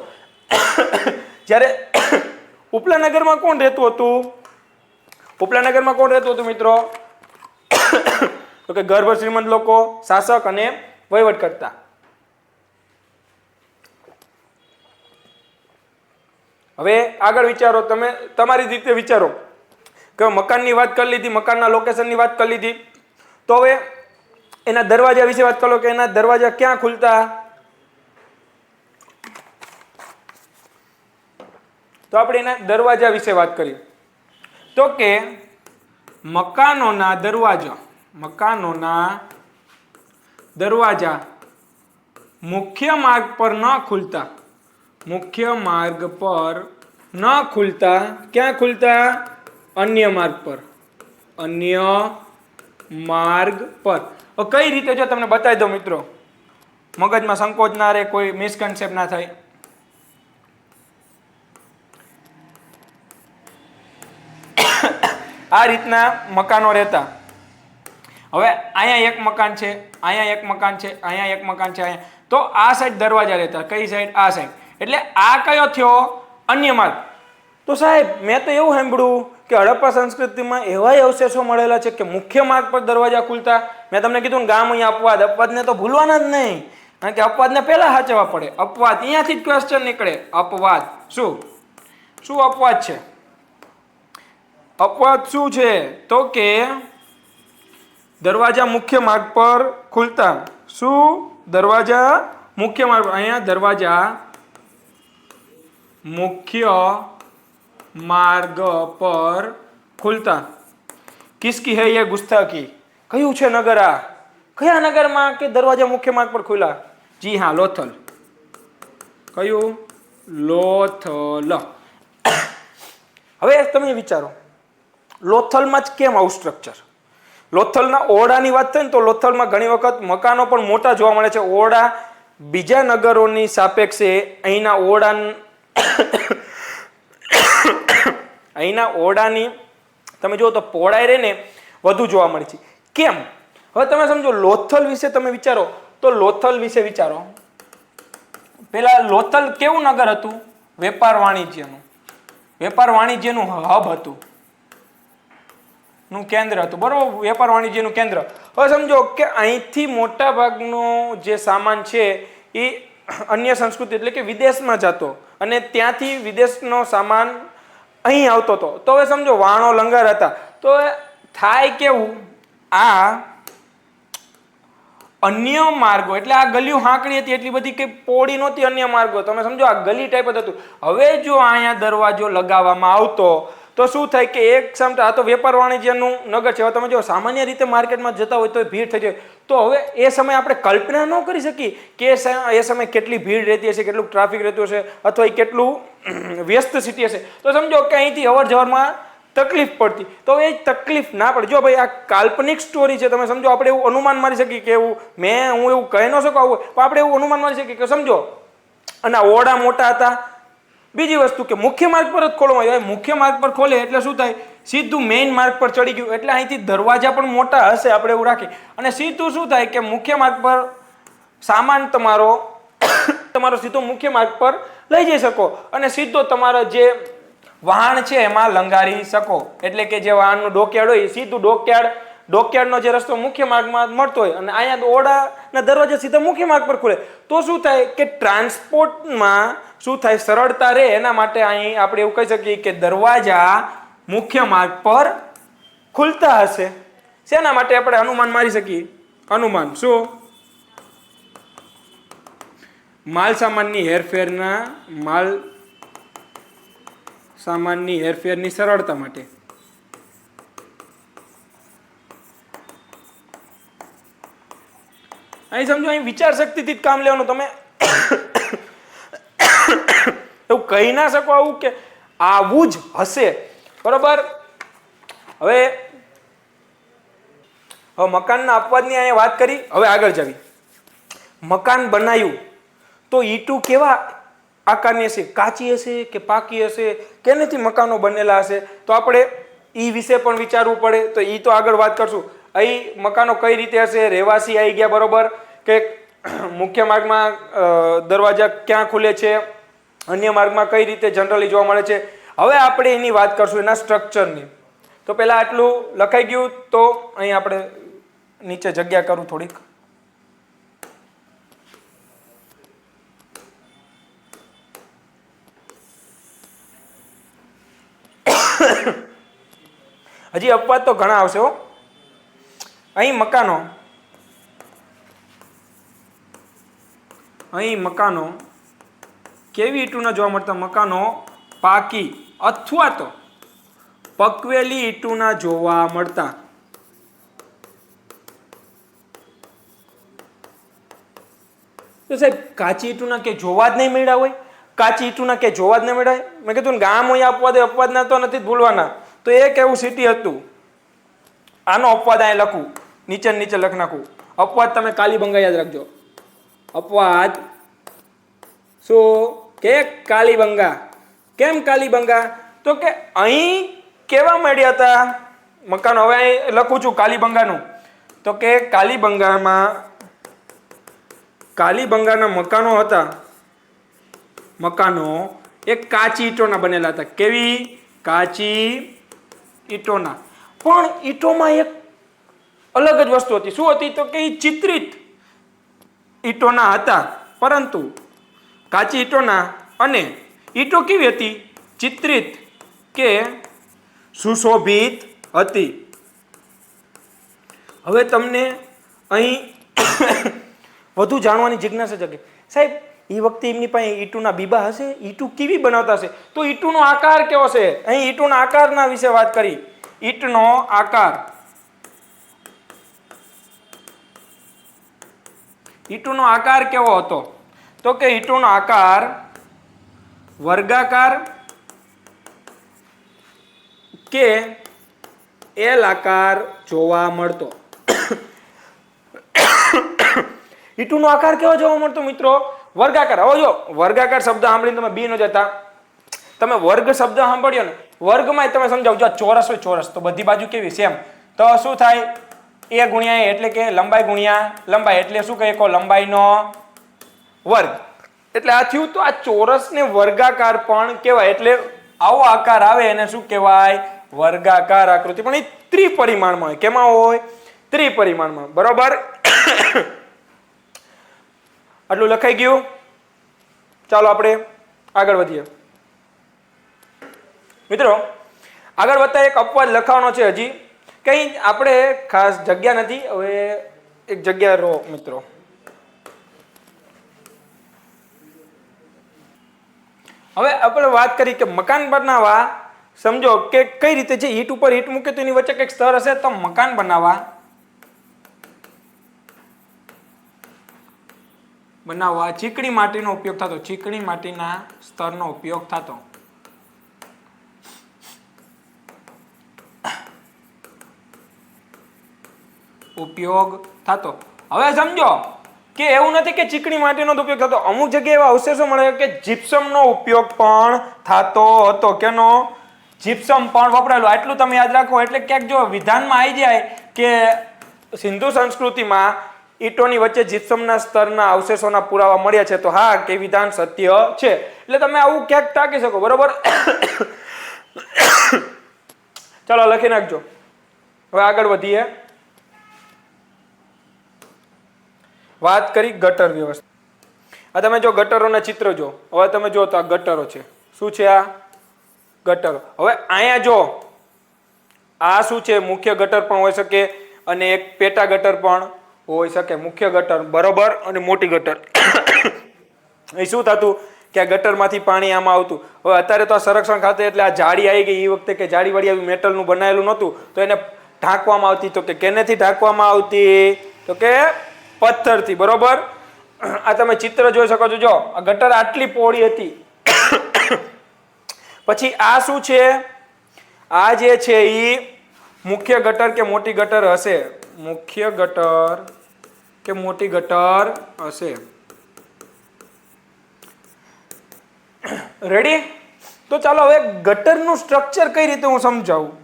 જ્યારે ઉપલા નગરમાં કોણ રહેતું હતું? ઉપલા નગરમાં કોણ રહેતું હતું મિત્રો? તો કે ગર્ભ શ્રીમંત લોકો, શાસક અને વહીવટ કરતા. હવે આગળ વિચારો, તમે તમારી રીતે વિચારો કે મકાનની વાત કરી લીધી, મકાનના લોકેશનની વાત કરી લીધી, તો હવે એના દરવાજા વિશે વાત કરો કે એના દરવાજા ક્યાં ખુલતા? તો આપણે એના દરવાજા વિશે વાત કરીએ તો કે મકાનોના દરવાજા મુખ્ય માર્ગ પર ન ખુલતા. મુખ્ય માર્ગ પર ન ખુલતા. ક્યાં ખુલતા? અન્ય માર્ગ પર. અન્ય માર્ગ પર. કઈ રીતે? જો તમને બતાવી દો મિત્રો, મગજમાં સંકોચ ના રહે, કોઈ મિસકન્સેપ્ટ ના થાય. આ રીતના મકાનો રહેતા. હવે અહીંયા એક મકાન છે, અહીંયા એક મકાન છે, અહીંયા એક મકાન છે, અહીંયા. તો આ સાઈડ દરવાજા રહેતા. કઈ સાઈડ? આ સાઈડ. એટલે આ કયો થયો? અન્ય માર્ગ. તો સાહેબ મેં તો એવું સાંભળ્યું કે હડપ્પા સંસ્કૃતિમાં એવાય અવશેષો મળેલા છે કે મુખ્ય માર્ગ પર દરવાજા ખુલતા. મેં તમને કીધું ને ગામ અહીંયા અપવાદ. અપવાદને તો ભૂલવાના જ નહીં, કારણ કે અપવાદને પહેલા સાચવવા પડે. અપવાદ અહીંયાથી જ ક્વેશ્ચન નીકળે. અપવાદ શું અપવાદ છે? અપવાદ શું છે? તો કે દરવાજા મુખ્ય માર્ગ પર ખુલતા. શું? દરવાજા મુખ્ય માર્ગ. અહીંયા દરવાજા મુખ્ય માર્ગ પર ખુલતા. કિસકી હૈ યે ગુસ્તાખી? કયું છે નગર આ? કયા નગરમાં કે દરવાજા મુખ્ય માર્ગ પર ખુલ્લા? જી હા, લોથલ. કયું? લોથલ. હવે તમે વિચારો, લોથલમાં જ કેમ આવું સ્ટ્રક્ચર? લોથલના ઓરડાની વાત થાય ને તો લોથલમાં ઘણી વખત મકાનો પણ મોટા જોવા મળે છે. ઓરડા બીજા નગરોની સાપેક્ષે અહીંના ઓરડાની તમે જુઓ તો પહોળાઈ રહીને વધુ જોવા મળે છે. કેમ? હવે તમે સમજો, લોથલ વિશે તમે વિચારો તો લોથલ વિશે વિચારો. પેલા લોથલ કેવું નગર હતું? વેપાર વાણિજ્યનું હબ હતું, નું કેન્દ્ર હતું. બરોબર, વેપાર વાણિજ્યનું કેન્દ્ર. હવે સમજો કે અહીંથી મોટા ભાગનો જે સામાન છે એ અન્ય સંસ્કૃતિ એટલે કે વિદેશમાં જતો અને ત્યાંથી વિદેશનો સામાન અહીં આવતો હતો. તો હવે સમજો વાણો લંગર હતા. તો થાય કેવું? આ અન્ય માર્ગો એટલે આ ગલીઓ હાંકડી હતી, એટલી બધી કે પોળી નહોતી. અન્ય માર્ગો તમે સમજો આ ગલી ટાઈપ જ હતું. હવે જો અહીંયા દરવાજો લગાવવામાં આવતો તો શું થાય કે એક સામે આ તો વેપાર વાણિજ્યનું નગર છે. હવે તમે જો સામાન્ય રીતે માર્કેટમાં જતા હોય તો ભીડ થઈ જાય. તો હવે એ સમયે આપણે કલ્પના ન કરી શકીએ કે એ સમયે કેટલી ભીડ રહેતી હશે, કેટલું ટ્રાફિક રહેતું હશે, અથવા એ કેટલું વ્યસ્ત સિટી હશે. તો સમજો કે અહીંથી અવર જવરમાં તકલીફ પડતી. તો એ તકલીફ ના પડે. જો ભાઈ આ કાલ્પનિક સ્ટોરી છે, તમે સમજો આપણે એવું અનુમાન મારી શકીએ કે હું એવું કહી ન શકું આવું, પણ આપણે એવું અનુમાન મારી શકીએ કે સમજો અને ઓરડા મોટા હતા. બીજી વસ્તુ કે મુખ્ય માર્ગ પર જ ખોલવામાં આવે. મુખ્ય માર્ગ પર ખોલે એટલે શું થાય? સીધું મેઇન માર્ગ પર ચડી ગયું. એટલે અહીંથી દરવાજા પણ મોટા હશે, આપણે એવું રાખીએ. અને સીધું શું થાય કે મુખ્ય માર્ગ પર સામાન તમારો સીધો મુખ્ય માર્ગ પર લઈ જઈ શકો અને સીધો તમારો જે વાહન છે એમાં લંગારી શકો. એટલે કે જે વાહનનું ડોકયાર્ડ હોય એ સીધું ડોકયાર્ડનો જે રસ્તો મુખ્ય માર્ગમાં મળતો હોય અને અહીંયા ઓરડાના દરવાજા સીધા મુખ્ય માર્ગ પર ખુલે. તો શું થાય કે ટ્રાન્સપોર્ટમાં શું થાય? સરળતા રહે. એના માટે અહીં આપણે એવું કહી શકીએ કે દરવાજા મુખ્ય માર્ગ પર ખુલતા હશે. શેના માટે આપણે અનુમાન મારી શકીએ? અનુમાન શું? માલ સામાનની હેરફેરની સરળતા માટે. અહીં સમજો, અહીં વિચાર શક્તિથી જ કામ લેવાનું. તમે એવું કહી ના શકો આવું કે આવું જ હશે. બરોબર. હવે હવે મકાનના અપવાદની અહીંયા વાત કરી. હવે આગળ જવી. મકાન બનાવ્યું તો ઈંટું કેવા આકારની હશે? કાચી હશે કે પાકી હશે? કેનેથી મકાનો બનેલા હશે? તો આપણે ઈ વિશે પણ વિચારવું પડે. તો ઈ તો આગળ વાત કરશું. અહીં મકાનો કઈ રીતે હશે? રહેવાસી આવી ગયા, બરોબર, કે મુખ્ય માર્ગમાં દરવાજા ક્યાં ખુલે છે, અન્ય માર્ગમાં કઈ રીતે જનરલી જોવા મળે છે. હવે આપણે એની વાત કરશું, એના સ્ટ્રક્ચરની. તો પહેલા આટલું લખાઈ ગયું. તો અહીં આપણે નીચે જગ્યા કરું થોડીક. હજી અપવાદ તો ઘણા આવશે હો. અહીં મકાનો કેવી ઈંટુના જોવા મળતા? મકાનો પાકી અથવા તો પકવેલી ઈંટુના જોવા મળતા. તો સાહેબ કાચી ઈંટુના કે જોવા જ નહીં મળ્યા હોય? કાચી ઈંટુના કે જોવા જ નહીં મળ્યા? મેં કીધું ગામ હોય અપવાદના તો નથી જ ભૂલવાના. તો એક એવું સિટી હતું, આનો અપવાદ અહીં લખું, નીચે નીચે લખ નાખું. અપવાદ તમે કાલીબંગા યાદ રાખજો. અપવાદ શું કે કાલીબંગા. કેમ કાલીબંગા? તો કે અહીં કેવા મળ્યા હતા મકાનો? હવે અહીં લખું છું કાલીબંગાનું. તો કે કાલીબંગાના મકાનો હતા. મકાનો એક કાચી ઈંટોના બનેલા હતા. કેવી? કાચી ઈંટોના. પણ ઈંટોમાં એક અલગ જ વસ્તુ હતી. શું હતી? તો કે ચિત્રિત ઈંટોના હતા. પરંતુ કાચી ઈંટોના, અને ઈંટો કેવી હતી? ચિત્રિત કે સુશોભિત હતી. હવે તમને અહીં વધુ જાણવાની જિજ્ઞાસા જગે. સાહેબ એ વખતે એમની પાસે ઈંટુના બીબા હશે? ઈંટુ કેવી બનાવતા હશે? તો ઈંટુનો આકાર કેવો છે? અહીં ઈંટુના આકારના વિશે વાત કરી. ઈંટનો આકાર. ઈંટુનો આકાર કેવો હતો? તો કે ઈંટુનો આકાર વર્ગાકાર કે એલ આકાર જોવા મળતો. ઈંટુનો આકાર કેવો જોવા મળતો મિત્રો? વર્ગાકાર. હવે જો વર્ગાકાર શબ્દ સાંભળીને તમે બી ન જતા. તમે વર્ગ શબ્દ સાંભળ્યો ને, વર્ગમાં તમે સમજાવજો. આ ચોરસ હોય, ચોરસ તો બધી બાજુ કેવી? સેમ. તો શું થાય? એ ગુણ્યા એ, એટલે કે લંબાઈ ગુણ્યા લંબાઈ, એટલે શું કહે? લંબાઈનો વર્ગ. એટલે આ થયું. તો આ ચોરસને વર્ગાકાર પણ કહેવાય. એટલે આવો આકાર આવે એને શું કહેવાય? વર્ગાકાર આકૃતિ. પણ એ ત્રિપરિમાણમાં હોય. કેમાં હોય? ત્રિપરિમાણમાં. બરોબર. આટલું લખાઈ ગયું. ચાલો આપણે આગળ વધીએ. મિત્રો આગળ વધતા એક અપવાદ લખાવાનો છે. હજી કઈ આપણે ખાસ જગ્યા નથી. હવે એક જગ્યા રહો મિત્રો. હવે આપણે વાત કરી કે મકાન બનાવવા, સમજો કે કઈ રીતે છે. ઈંટ ઉપર ઈંટ મૂકે તો એની વચ્ચે કંઈક સ્તર હશે. તો મકાન બનાવવા ચીકણી માટીનો ઉપયોગ થતો. ચીકણી માટીના સ્તરનો ઉપયોગ થતો. હવે સમજો કે એવું નથી કે ચીકણી માટીનો જ ઉપયોગ થતો. અમુક જગ્યાએ એવા અવશેષો મળે કે જીપ્સમનો ઉપયોગ પણ થતો હતો. કેનો? જીપ્સમ પણ વપરાયેલું. આટલું તમે યાદ રાખો. એટલે ક્યાંક જો વિધાનમાં આવી જાય કે સિંધુ સંસ્કૃતિમાં ઈંટોની વચ્ચે જીપ્સમના સ્તરના અવશેષોના પુરાવા મળ્યા છે, તો હા કે વિધાન સત્ય છે. એટલે તમે આવું ક્યાંક તાકી શકો. બરોબર. ચાલો લખી નાખજો. હવે આગળ વધીએ. વાત કરી ગટર વ્યવસ્થા. આ તમે જો ગટરોના ચિત્ર જો. હવે તમે જો તો આ ગટરો છે. શું છે આ? ગટરો. હવે અહીંયા જો આ શું છે? મુખ્ય ગટર પણ હોઈ શકે અને એક પેટા ગટર પણ હોઈ શકે. મુખ્ય ગટર બરોબર અને મોટી ગટર. એ શું થતું કે આ ગટરમાંથી પાણી આમાં આવતું. હવે અત્યારે તો આ સંરક્ષણ ખાતે એટલે આ જાળી આવી ગઈ. એ વખતે કે જાળી વાળી આવી મેટલનું બનાવેલું નહોતું, તો એને ઢાંકવામાં આવતી. તો કે કેનેથી ઢાંકવામાં આવતી? તો કે પથ્થરથી. બરોબર. આ તમે ચિત્ર જોઈ શકો છો. જો આ ગટર આટલી પહોળી હતી. પછી આ શું છે? આ જે છે એ મુખ્ય ગટર કે મોટી ગટર હશે. મુખ્ય ગટર કે મોટી ગટર હશે. રેડી? તો ચાલો હવે ગટરનું સ્ટ્રક્ચર કઈ રીતે હું સમજાવું.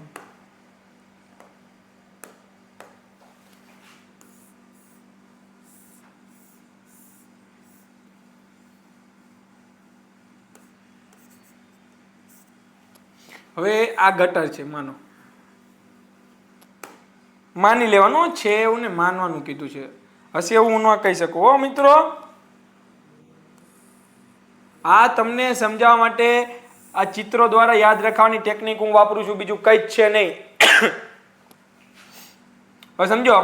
હવે આ ગટર છે, માની લેવાનું છે એવું ને માનવાનું કીધું છે, હશે એવું હું ન કહી શકું હો મિત્રો. આ તમને સમજાવવા માટે આ ચિત્રો દ્વારા યાદ રાખવાની ટેકનિક હું વાપરું છું, બીજું કઈ જ છે નહીં. હવે સમજો,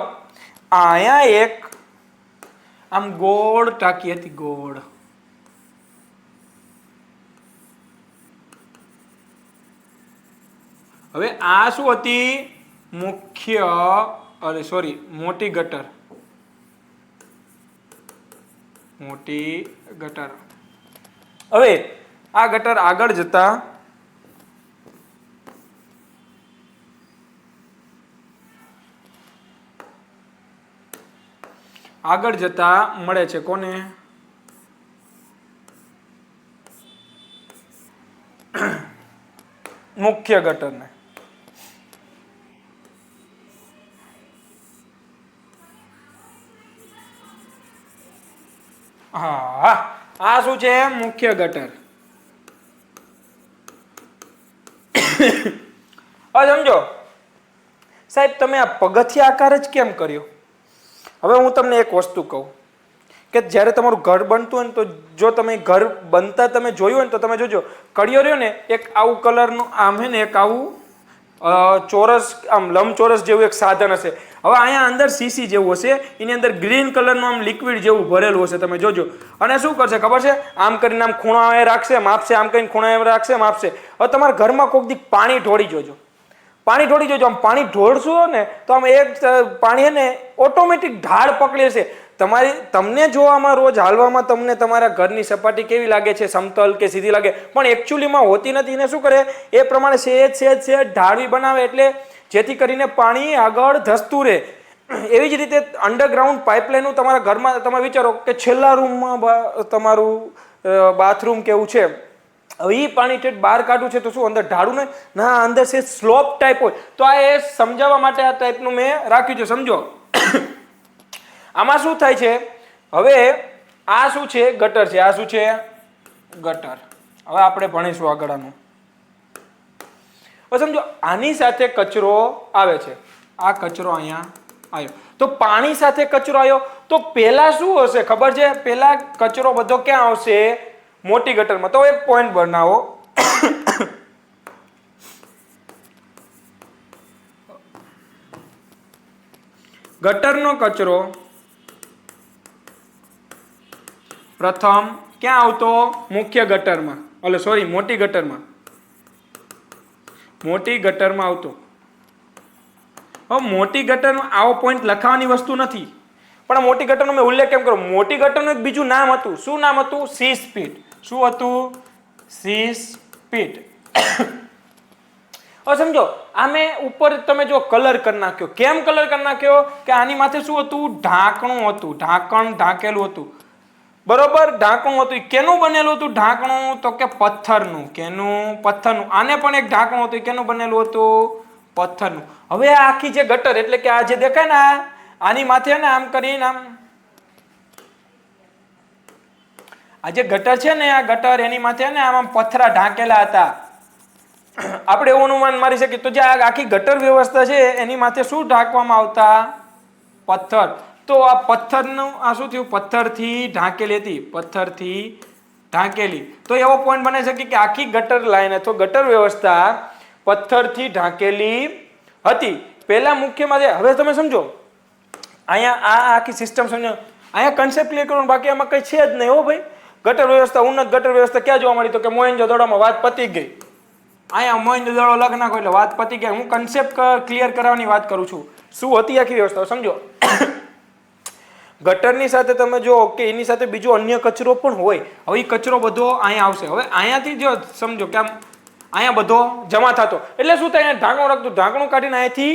અહીંયા એક આમ ગોળ ટાંકી હતી, ગોળ. હવે આ શું હતી? મોટી ગટર. મોટી ગટર. હવે આ ગટર આગળ જતા મળે છે કોને? મુખ્ય ગટરને. હા, આ શું છે? મુખ્ય ગટર. હવે સમજો સાહેબ, તમે આ પગથિયા આકાર જ કેમ કર્યો? હવે હું તમને એક વસ્તુ કહું કે જ્યારે તમારું ઘર બનતું હોય ને, તો જો તમે ઘર બનતા તમે જોયું હોય ને, તો તમે જોજો કડિયો રહ્યો ને, એક આવું કલરનું આમ હે ને, એક આવું ચોરસ, આમ લંબચોરસ જેવું એક સાધન હશે. હવે અહીંયા અંદર સીસી જેવું હશે, એની અંદર ગ્રીન કલરનું આમ લિક્વિડ જેવું ભરેલું હશે, તમે જોજો. અને શું કરશે ખબર છે? આમ કરીને આમ ખૂણા રાખશે, માપશે, આમ કરીને ખૂણા રાખશે, માપશે. હવે તમારા ઘરમાં કોઈક દી પાણી ઢોળી જોજો, આમ પાણી ઢોળશો ને, તો આમ એક પાણી હે ને ઓટોમેટિક ઢાળ પકડે છે. તમને જોવામાં, રોજ હાલવામાં તમને તમારા ઘરની સપાટી કેવી લાગે છે? સમતલ કે સીધી લાગે? પણ એકચ્યુઅલીમાં હોતી નથી. ને શું કરે? એ પ્રમાણે સેજ ઢાળવી બનાવે, એટલે જેથી કરીને પાણી આગળ ધસતું રહે. એવી જ રીતે અંડરગ્રાઉન્ડ પાઇપલાઇનનું તમારા ઘરમાં, તમે વિચારો કે છેલ્લા રૂમમાં તમારું બાથરૂમ કેવું છે, હવે એ પાણી ઠેઠ બહાર કાઢવું છે, તો શું અંદર ઢાળું નહીં? ના, અંદર છે સ્લોપ ટાઈપ હોય. તો આ એ સમજાવવા માટે આ ટાઈપનું મેં રાખ્યું છે, સમજો. આમાં શું થાય છે? હવે આ શું છે? ગટર છે. આ શું છે? ગટર. હવે આપણે ભણીશું આગળ આનું. હવે સમજો, આની સાથે કચરો આવે છે, આ કચરો અહીંયા આવ્યો, તો પાણી સાથે કચરો આવ્યો, તો પહેલા શું હશે ખબર છે? પહેલા કચરો બધો ક્યાં આવશે? મોટી ગટરમાં. તો એક પોઈન્ટ બનાવો. ગટરનો કચરો પ્રથમ ક્યાં આવતો? મુખ્ય ગટરમાં. મોટી ગટરમાં. મોટી ગટરમાં આવતો. હવે મોટી ગટરનો આવો પોઈન્ટ લખાવાની વસ્તુ નથી, પણ મોટી ગટરનો મેં ઉલ્લેખ કેમ કરો? મોટી ગટરનું એક બીજું નામ હતું. શું નામ હતું? સીસ્પીટ. શું હતું? સીસ્પીટ. હવે સમજો, આમે ઉપર તમે જો કલર કરી નાખ્યો. કેમ કલર કરી નાખ્યો? કે આની માથે શું હતું? ઢાંકણું હતું. ઢાંકેલું હતું. બરોબર, ઢાંકણું હતું. કેનું બનેલું હતું ઢાંકણું? તો કે પથ્થરનું. કેનું? પથ્થરનું. આને પણ એક ઢાંકણું હતું. કેનું બનેલું હતું? પથ્થરનું. હવે આ આખી જે ગટર, એટલે કે આ જે દેખાય ને, આની માથે ને આમ કરીને આમ, આ જે ગટર છે ને, આ ગટર, એની માથે ને આમ પથ્થરા ઢાંકેલા હતા. આપણે એવું અનુમાન મારી શકીએ. તો જે આખી ગટર વ્યવસ્થા છે, એની માથે શું ઢાંકવામાં આવતા? પથ્થર. તો આ પથ્થરનું આ શું થયું? પથ્થરથી ઢાંકેલી હતી. પથ્થરથી ઢાંકેલી. તો એવો પોઈન્ટ બની શકે કે આખી ગટર લાઈન અથવા ગટર વ્યવસ્થા પથ્થરથી ઢાંકેલી હતી. પહેલા મુખ્યમાં. હવે તમે સમજો, અહીંયા આ આખી સિસ્ટમ સમજો. અહીંયા કન્સેપ્ટ ક્લિયર કરવાનું, બાકી આમાં કઈ છે જ નહીં. હો ભાઈ, ગટર વ્યવસ્થા, ઉન્નત ગટર વ્યવસ્થા ક્યાં જોવા મળી? તો કે મોહેંજો-દડોમાં. વાત પતી ગઈ. અહીંયા મોહેંજો-દડો લખ નાખો એટલે વાત પતી ગઈ. હું કન્સેપ્ટ ક્લિયર કરવાની વાત કરું છું. શું હતી આખી વ્યવસ્થા સમજો. ગટરની સાથે તમે જો કે એની સાથે બીજો અન્ય કચરો પણ હોય. હવે એ કચરો બધો અહીંયા આવશે. હવે અહીંયાથી જો સમજો કે આમ અહીંયા બધો જમા થતો, એટલે શું થાય? ઢાંકણું રાખતું. ઢાંકણું કાઢીને અહીંયાથી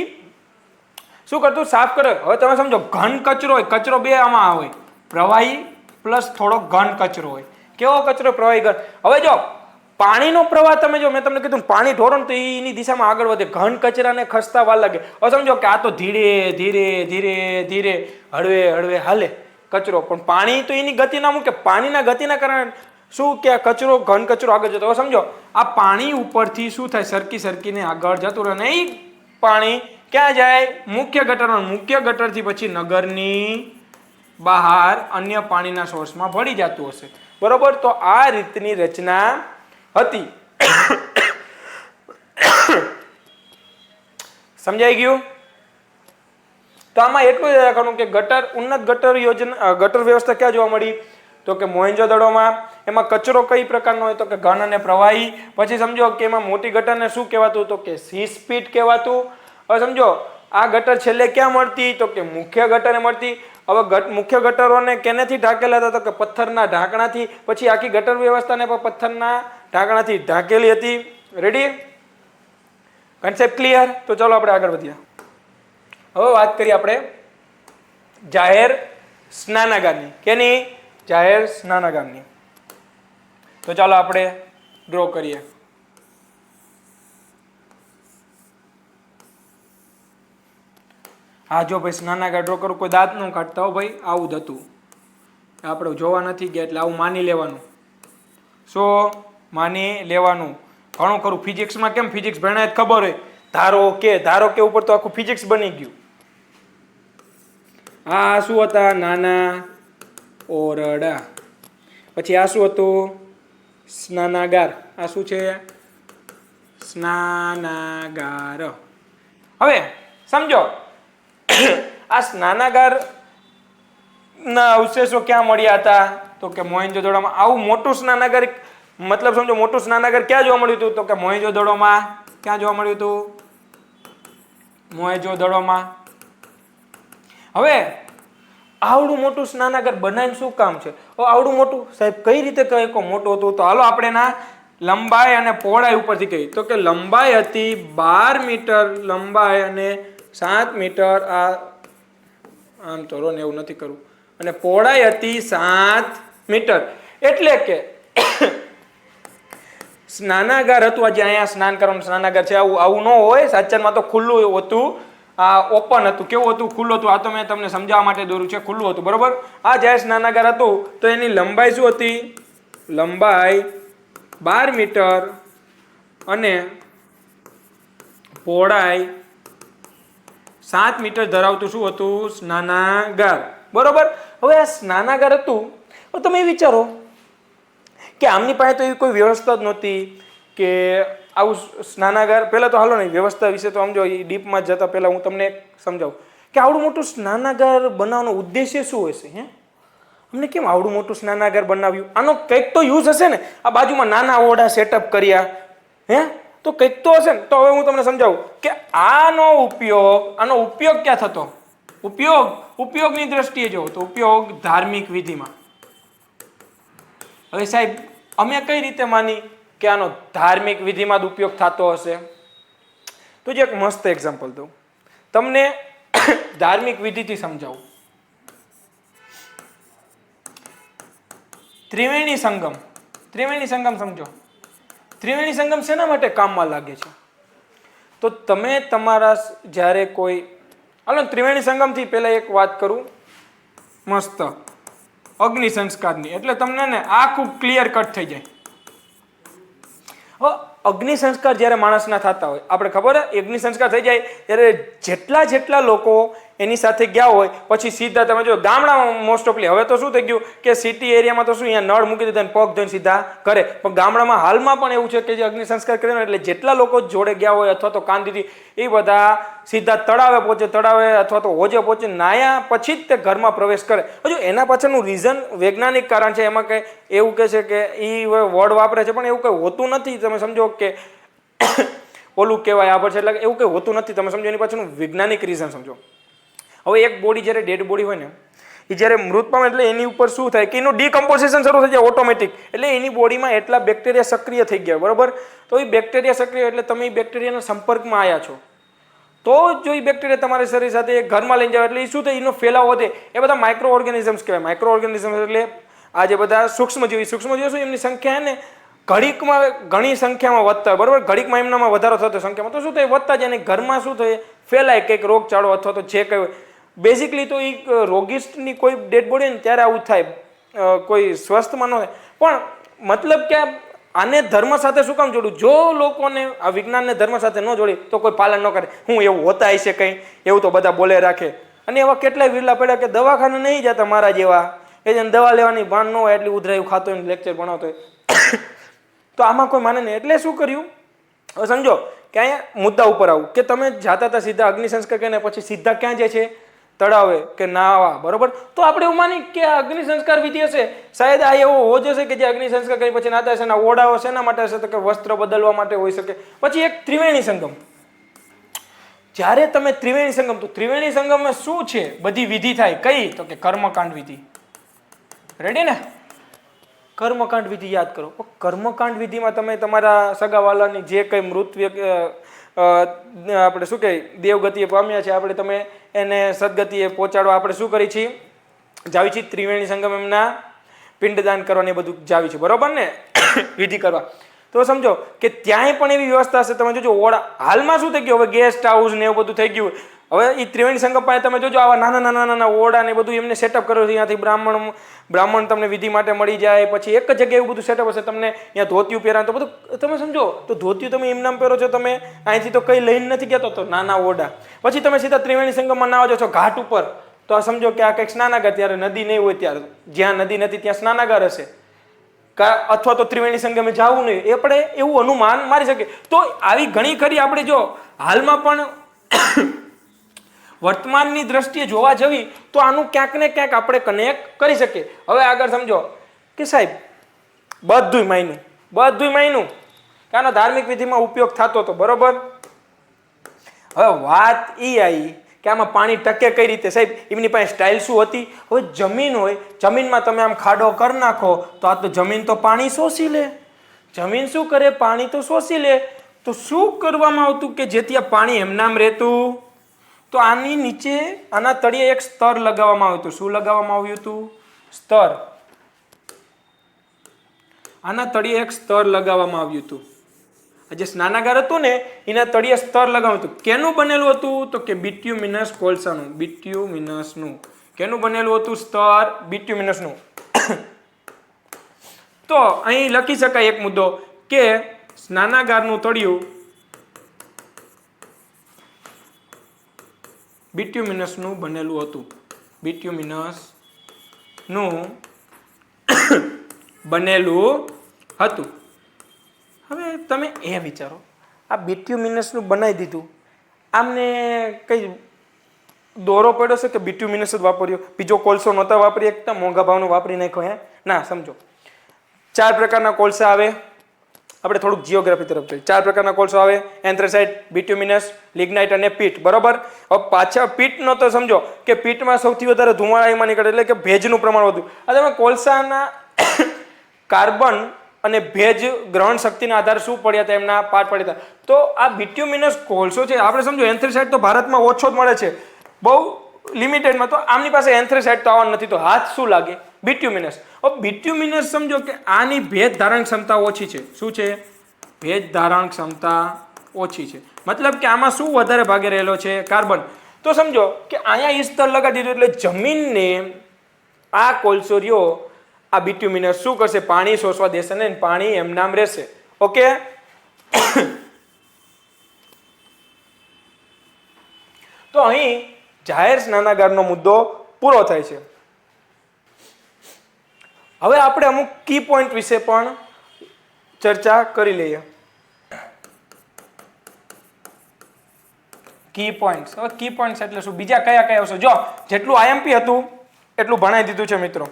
શું કરતું? સાફ કરે. હવે તમે સમજો ઘન કચરો હોય, કચરો બે આમાં હોય, પ્રવાહી પ્લસ થોડો ઘન કચરો હોય. કેવો કચરો? પ્રવાહી ઘન. હવે જો પાણીનો પ્રવાહ તમે જો મેં તમને કીધું પાણી ઢોરો તો એની દિશામાં આગળ વધે, ઘન કચરાને ખસતા વાર લાગે. હવે સમજો કે આ તો ધીરે ધીરે ધીરે ધીરે હળવે હળવે હાલે કચરો, પણ પાણી તો એની ગતિ ના મૂકે. પાણીના ગતિના કારણે શું કે કચરો ઘન કચરો આગળ જતો. હવે સમજો આ પાણી ઉપરથી શું થાય? સરકી સરકીને આગળ જતું રહે. નહીં પાણી ક્યાં જાય? મુખ્ય ગટરમાં. મુખ્ય ગટરથી પછી નગરની બહાર અન્ય પાણીના સોર્સમાં ભળી જતું હશે. બરોબર? તો આ રીતની રચના હતી. સમજાઈ ગયું? તો આમાં એટલું જ રાખવાનું કે ગટર ઉન્નત ગટર યોજના ગટર વ્યવસ્થા ક્યાં જોવા મળી? તો કે મોહેંજો-દડોમાં. એમાં કચરો કઈ પ્રકારનો હોય? તો કે ઘન અને પ્રવાહી. પછી સમજો કે એમાં મોટી ગટરને શું કહેવાતું? તો કે સીસ્પીટ કહેવાતું. હવે સમજો આ ગટર છેલ્લે ક્યાં મળતી? તો કે મુખ્ય ગટરને મળતી. હવે મુખ્ય ગટરોને કેનેથી ઢાંકેલા હતા? તો કે પથ્થરના ઢાંકણાથી. પછી આખી ગટર વ્યવસ્થાને પણ પથ્થરના ઢાંકણાથી ઢાંકેલી હતી. રેડી? Concept clear? તો ચાલો આપણે આગળ વધીએ. હવે વાત કરીએ આપણે જાહેર સ્નાનાગારની. કેની? જાહેર સ્નાનાગારની. તો ચાલો આપણે ડ્રો કરીએ. હા જો ભાઈ સ્નાનાગાર ડ્રો કરું, કોઈ દાંત ન કાઢતા હો ભાઈ, આવું જ હતું. આપણે જોવા નથી ગયા એટલે આવું માની લેવાનું. શું માની લેવાનું? ઘણું ખરું ફિઝિક્સમાં કેમ ફિઝિક્સ ભણાય ખબર હોય. ધારો કે ઉપર તો આખું ફિઝિક્સ બની ગયું. આ શું હતા? નાના ઓરડા. પછી આ શું હતું? સ્નાનાગાર. આ શું છે? સ્નાનાગાર. હવે સમજો આ સ્નાનાગાર ના અવશેષો ક્યાં મળ્યા હતા? તો કે મોહેંજો-દડોમાં. આવું મોટું સ્નાનાગાર, મતલબ સમજો મોટું સ્નાનાગાર ક્યાં જોવા મળ્યું હતું? તો કે મોહેંજો-દડોમાં. ક્યાં જોવા મળ્યું હતું? મોહેંજો-દડોમાં. હવે આવડું મોટું સ્નાનાગાર બનાવીને શું કામ છે? આવડું મોટું સાહેબ કઈ રીતે કહે મોટું હતું? તો હાલો આપણે ના લંબાઈ અને પહોળાઈ ઉપરથી કહી. તો કે લંબાઈ હતી 12 મીટર લંબાઈ અને 7 મીટર. આમ તો રોને એવું નથી કરવું. અને પહોળાઈ હતી 7 મીટર. એટલે કે સ્નાનાગાર હતું. આજે અહીંયા સ્નાન કરવાનું સ્નાનાગાર છે. આવું ન હોય. સાચરમાં તો ખુલ્લું હતું. આ ઓપન હતું. કેવું હતું? ખુલ્લું હતું. આ તો મેં તમને સમજાવવા માટે દોર્યું છે. ખુલ્લું હતું. બરોબર? આ જાહેર સ્નાનાગાર હતું તો એની લંબાઈ શું હતી? લંબાઈ 12 મીટર અને પહોળાઈ 7 મીટર ધરાવતું શું હતું? સ્નાનાગાર. બરોબર? હવે આ સ્નાનાગાર હતું. તમે વિચારો કે આમની પાસે તો એવી કોઈ વ્યવસ્થા જ નહોતી કે આવું સ્નાનાગાર. પહેલા તો હાલો નહીં વ્યવસ્થા વિશે તો સમજો, એ ડીપમાં જતા પહેલા હું તમને સમજાવું કે આવડું મોટું સ્નાનાગાર બનાવવાનો ઉદ્દેશ્ય શું હશે? અમને કેમ આવડું મોટું સ્નાનાગાર બનાવ્યું? આનો કંઈક તો યુઝ હશે ને. આ બાજુમાં નાના ઓરડા સેટઅપ કર્યા, તો કંઈક તો હશે ને. તો હવે હું તમને સમજાવું કે આનો ઉપયોગ ક્યાં થતો? ઉપયોગની દ્રષ્ટિએ જો તો ઉપયોગ ધાર્મિક વિધિમાં. હવે સાહેબ અમે કઈ રીતે માની કે આનો ધાર્મિક વિધિમાં જ ઉપયોગ થતો હશે? તો જે એક મસ્ત એક્ઝામ્પલ દઉં તમને, ધાર્મિક વિધિથી સમજાવું. ત્રિવેણી સંગમ. ત્રિવેણી સંગમ સમજો. ત્રિવેણી સંગમ શેના માટે કામમાં લાગે છે? તો તમે તમારા જ્યારે કોઈ હાલો ત્રિવેણી સંગમથી પહેલા એક વાત કરું મસ્ત અગ્નિ સંસ્કારની, એટલે તમને ને આખું ક્લિયર કટ થઈ જાય. અગ્નિ સંસ્કાર જ્યારે માણસના થતા હોય, આપણે ખબર અગ્નિ સંસ્કાર થઈ જાય ત્યારે જેટલા લોકો એની સાથે ગયા હોય પછી સીધા તમે જો ગામડામાં મોસ્ટ ઓફલી, હવે તો શું થઈ ગયું કે સિટી એરિયામાં તો શું અહીંયા નળ મૂકી દીધા પગ ધોઈને સીધા કરે, પણ ગામડામાં હાલમાં પણ એવું છે કે જે અગ્નિ સંસ્કાર કરે એટલે જેટલા લોકો જોડે ગયા હોય અથવા તો કાંદીથી એ બધા સીધા તળાવે પહોંચે, તળાવે અથવા તો હોજે પહોંચે, નાયા પછી જ તે ઘરમાં પ્રવેશ કરે. હજુ એના પાછળનું રીઝન વૈજ્ઞાનિક કારણ છે, એમાં કંઈ એવું કહે છે કે એ વર્ડ વાપરે છે પણ એવું કંઈ હોતું નથી. તમે સમજો કે ઓલું કહેવાય આ છે એટલે એવું કંઈ હોતું નથી. તમે સમજો એની પાછળનું વૈજ્ઞાનિક રીઝન સમજો. હવે એક બોડી જ્યારે ડેડ બોડી હોય ને એ જ્યારે મૃત પામે એટલે એની ઉપર શું થાય કે એનું ડીકમ્પોઝિશન શરૂ થઈ જાય ઓટોમેટિક, એટલે એની બોડીમાં એટલા બેક્ટેરિયા સક્રિય થઈ ગયા, બરોબર. તો એ બેક્ટેરિયા સક્રિય એટલે તમે એ બેક્ટેરિયાના સંપર્કમાં આવ્યા છો તો જો એ બેક્ટેરિયા તમારા શરીર સાથે ઘરમાં લઈને જાવ એટલે એ શું થાય, એનો ફેલાવો વધે. એ બધા માઇક્રો ઓર્ગેનિઝમ્સ કહેવાય. માઇક્રો ઓર્ગેનિઝમ્સ એટલે આ જે બધા સૂક્ષ્મજીવી શું એમની સંખ્યા ને ઘડીકમાં ઘણી સંખ્યામાં વધતા હોય, બરોબર. ઘડીકમાં એમનામાં વધારો થતો સંખ્યામાં, તો શું થાય, વધતા જાય. ઘરમાં શું થાય, ફેલાય કંઈક રોગચાળો અથવા તો જે કંઈ હોય. બેઝિકલી તો એ રોગિસ્ટની કોઈ ડેડ બોડી ને ત્યારે આવું થાય, કોઈ સ્વસ્થમાં ન થાય. પણ મતલબ કે આને ધર્મ સાથે શું કામ જોડું? જો લોકોને આ વિજ્ઞાનને ધર્મ સાથે ન જોડી તો કોઈ પાલન ન કરે. હું એવું હોતા હશે કંઈ, એવું તો બધા બોલે રાખે. અને એવા કેટલાય વિરલા પડ્યા કે દવાખાને નહીં જતા મારા જેવા, એ જેને દવા લેવાની ભાન ન હોય, એટલી ઉધરાયું ખાતો હોય, લેક્ચર ભણાવતો હોય. તો આમાં કોઈ માને નહીં. એટલે શું કર્યું, હવે સમજો કે અહીંયા મુદ્દા ઉપર આવું કે તમે જાતા હતા સીધા અગ્નિ સંસ્કાર કરીને પછી સીધા ક્યાં જાય છે, તળાવે કે નાવા, બરોબર. તો આપણે એવું માની કે આ અગ્નિ સંસ્કાર વિધિ હશે, શાયદ આ એવો હોવો જોઈએ કે જે અગ્નિ સંસ્કાર કરી પછી નાતા હશે. ઓડાઓ શેના માટે હશે, તો કે વસ્ત્ર બદલવા માટે હોઈ શકે. પછી એક ત્રિવેણી સંગમ. જ્યારે તમે ત્રિવેણી સંગમ, તો ત્રિવેણી સંગમમાં શું છે, બધી વિધિ થાય. કઈ? તો કે કર્મકાંડ વિધિ. રેડી ને? કર્મકાંડ વિધિ યાદ કરો. કર્મકાંડ વિધિમાં તમે તમારા સગાવાલાની જે કંઈ મૃત્યુ આપણે શું કહીએ દેવગતિએ પામ્યા છે, આપણે તમે એને સદગતિએ પહોંચાડવા આપણે શું કરી છીએ, જાવી છીએ ત્રિવેણી સંગમ, એમના પિંડદાન કરવાની બધું જાવી છે, બરોબર ને, વિધિ કરવા. તો સમજો કે ત્યાંય પણ એવી વ્યવસ્થા હશે. તમે જોજો ઓડા હાલમાં શું થઈ ગયું, હવે ગેસ્ટ હાઉસ ને એવું બધું થઈ ગયું. હવે એ ત્રિવેણી સંગમ પાસે તમે જોજો આવા નાના નાના ઓરડા ને બધું એમને સેટઅપ કર્યું છે. ત્યાંથી બ્રાહ્મણ તમને વિધિ માટે મળી જાય. પછી એક જગ્યાએ એવું બધું સેટઅપ હશે. તમને અહીંયા ધોતિયું પહેરાય તો બધું તમે સમજો. તો ધોતિયું તમે એમ નામ પહેરો છો, તમે અહીંથી તો કઈ લઈને નથી કહેતો, તો નાના ઓરડા. પછી તમે સીધા ત્રિવેણી સંગમમાં નાવા છો ઘાટ ઉપર, તો આ સમજો કે આ કંઈક સ્નાનાગાર. ત્યારે નદી નહીં હોય, ત્યારે જ્યાં નદી નથી ત્યાં સ્નાનાગાર હશે, અથવા તો ત્રિવેણી સંગમે જવું નહીં. એ આપણે એવું અનુમાન મારી શકીએ. તો આવી ઘણી ખરી આપણે જો હાલમાં પણ વર્તમાનની દ્રષ્ટિએ જોવા જવી તો આનું ક્યાંક ને ક્યાંક આપણે કનેક્ટ કરી શકીએ. હવે આગળ સમજો કે સાહેબ બધું માયનું કે આનો ધાર્મિક વિધિમાં ઉપયોગ થતો હતો, બરોબર. હવે વાત એ આવી કે આમાં પાણી ટકે કઈ રીતે, સાહેબ એમની પાસે સ્ટાઇલ શું હતી. હવે જમીન હોય, જમીનમાં તમે આમ ખાડો કરી નાખો તો આ તો જમીન તો પાણી શોષી લે. જમીન શું કરે, પાણી તો શોષી લે. તો શું કરવામાં આવતું કે જેથી આ પાણી એમનામ રહેતું, તો આની નીચે આના તળિયે એક સ્તર લગાવવામાં આવ્યું હતું. શું લગાવવામાં આવ્યું હતું? સ્તર. આના તળિયે એક સ્તર લગાવવામાં આવ્યું હતું. જે સ્નાનાગાર હતું ને એના તળિયે સ્તર લગાવ્યું હતું. કેનું બનેલું હતું? તો કે બિટ્યુમિનસ કોલસાનું. બિટ્યુમિનસનું. કેનું બનેલું હતું? સ્તર બિટ્યુમિનસનું. તો અહીં લખી શકાય એક મુદ્દો કે સ્નાનાગારનું તળિયું બિટ્યુમિનસનું બનેલું હતું. બિટ્યુમિનસનું બનેલું હતું. હવે તમે એ વિચારો, આ બિટ્યુમિનસનું બનાવી દીધું, આમને કઈ દોરો પડ્યો છે કે બિટ્યુમિનસ જ વાપર્યો, બીજો કોલસો નહોતા વાપરી એકતા, મોંઘા ભાવનો વાપરી નાખ્યો? હે ના. સમજો 4 પ્રકારના કોલસા આવે. આપણે થોડુંક જીઓગ્રાફી તરફ જોઈએ. 4 પ્રકારના કોલસો આવે: એન્થ્રેસાઇટ, બિટ્યુમિનસ, લિગ્નાઇટ અને પીટ, બરોબર. હવે પાછા પીટનો તો સમજો કે પીટમાં સૌથી વધારે ધુમાડા એમાં નીકળે, એટલે કે ભેજનું પ્રમાણ વધુ. આ તમે કોલસાના કાર્બન અને ભેજ ગ્રહણ શક્તિના આધારે શું પડ્યા હતા, એમના પાઠ પડ્યા હતા. તો આ બિટ્યુમિનસ કોલસો છે, આપણે સમજો એન્થ્રેસાઇટ તો ભારતમાં ઓછો જ મળે છે, બહુ લિમિટેડમાં. તો આમની પાસે એન્થ્રેસાઇટ તો આવવાનું નથી, તો હાથ શું લાગે? બિટ્યુમિનસ. હવે બિટ્યુમિનસ સમજો કે આની ભેજ ધારણ ક્ષમતા ઓછી છે. શું છે? ભેજ ધારણ ક્ષમતા ઓછી છે. મતલબ કે આમાં શું વધારે ભાગે રહેલો છે? કાર્બન. તો સમજો કે અહીંયા સ્તર લગાડી દીધું એટલે જમીનને આ કોલસો રહ્યો, આ બિટ્યુમિનસ શું કરશે? પાણી શોષવા દેશે ને પાણી એમનામ રહેશે. ઓકે. તો અહીં જાહેર સ્નાનાગારનો મુદ્દો પૂરો થાય છે. હવે આપણે અમુક કી પોઈન્ટ વિશે પણ ચર્ચા કરી લઈએ. કી પોઈન્ટ્સ. હવે કી પોઈન્ટ્સ એટલે શું? બીજા કયા કયા આવશે? જો જેટલું આઈએમપી હતું એટલું ભણાવી દીધું છે મિત્રો,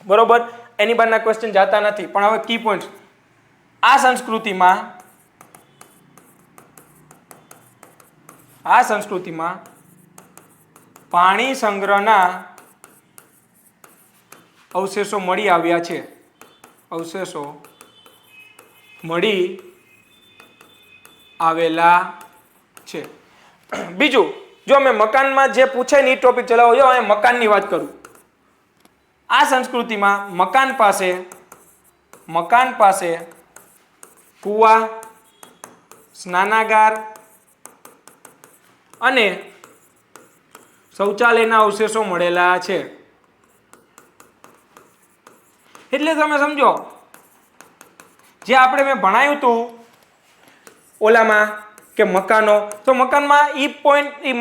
બરોબર. એની બહારના ક્વેશ્ચન જાતા નથી, પણ હવે કી પોઈન્ટ્સ. આ સંસ્કૃતિમાં પાણી સંગ્રહના અવશેષો મળી આવ્યા છે. અવશેષો મળી આવેલા છે. બીજું, જો મેં મકાનમાં જે પૂછાય ને એ ટોપિક ચલાવો, જો અહીંયા મકાનની વાત કરું. આ સંસ્કૃતિમાં મકાન પાસે કુવા, સ્નાનાગાર અને શૌચાલયના અવશેષો મળેલા છે. એટલે તમે સમજો, જે આપણે મેં ભણાયું હતું ઓલામાં કે મકાનો, તો મકાનમાં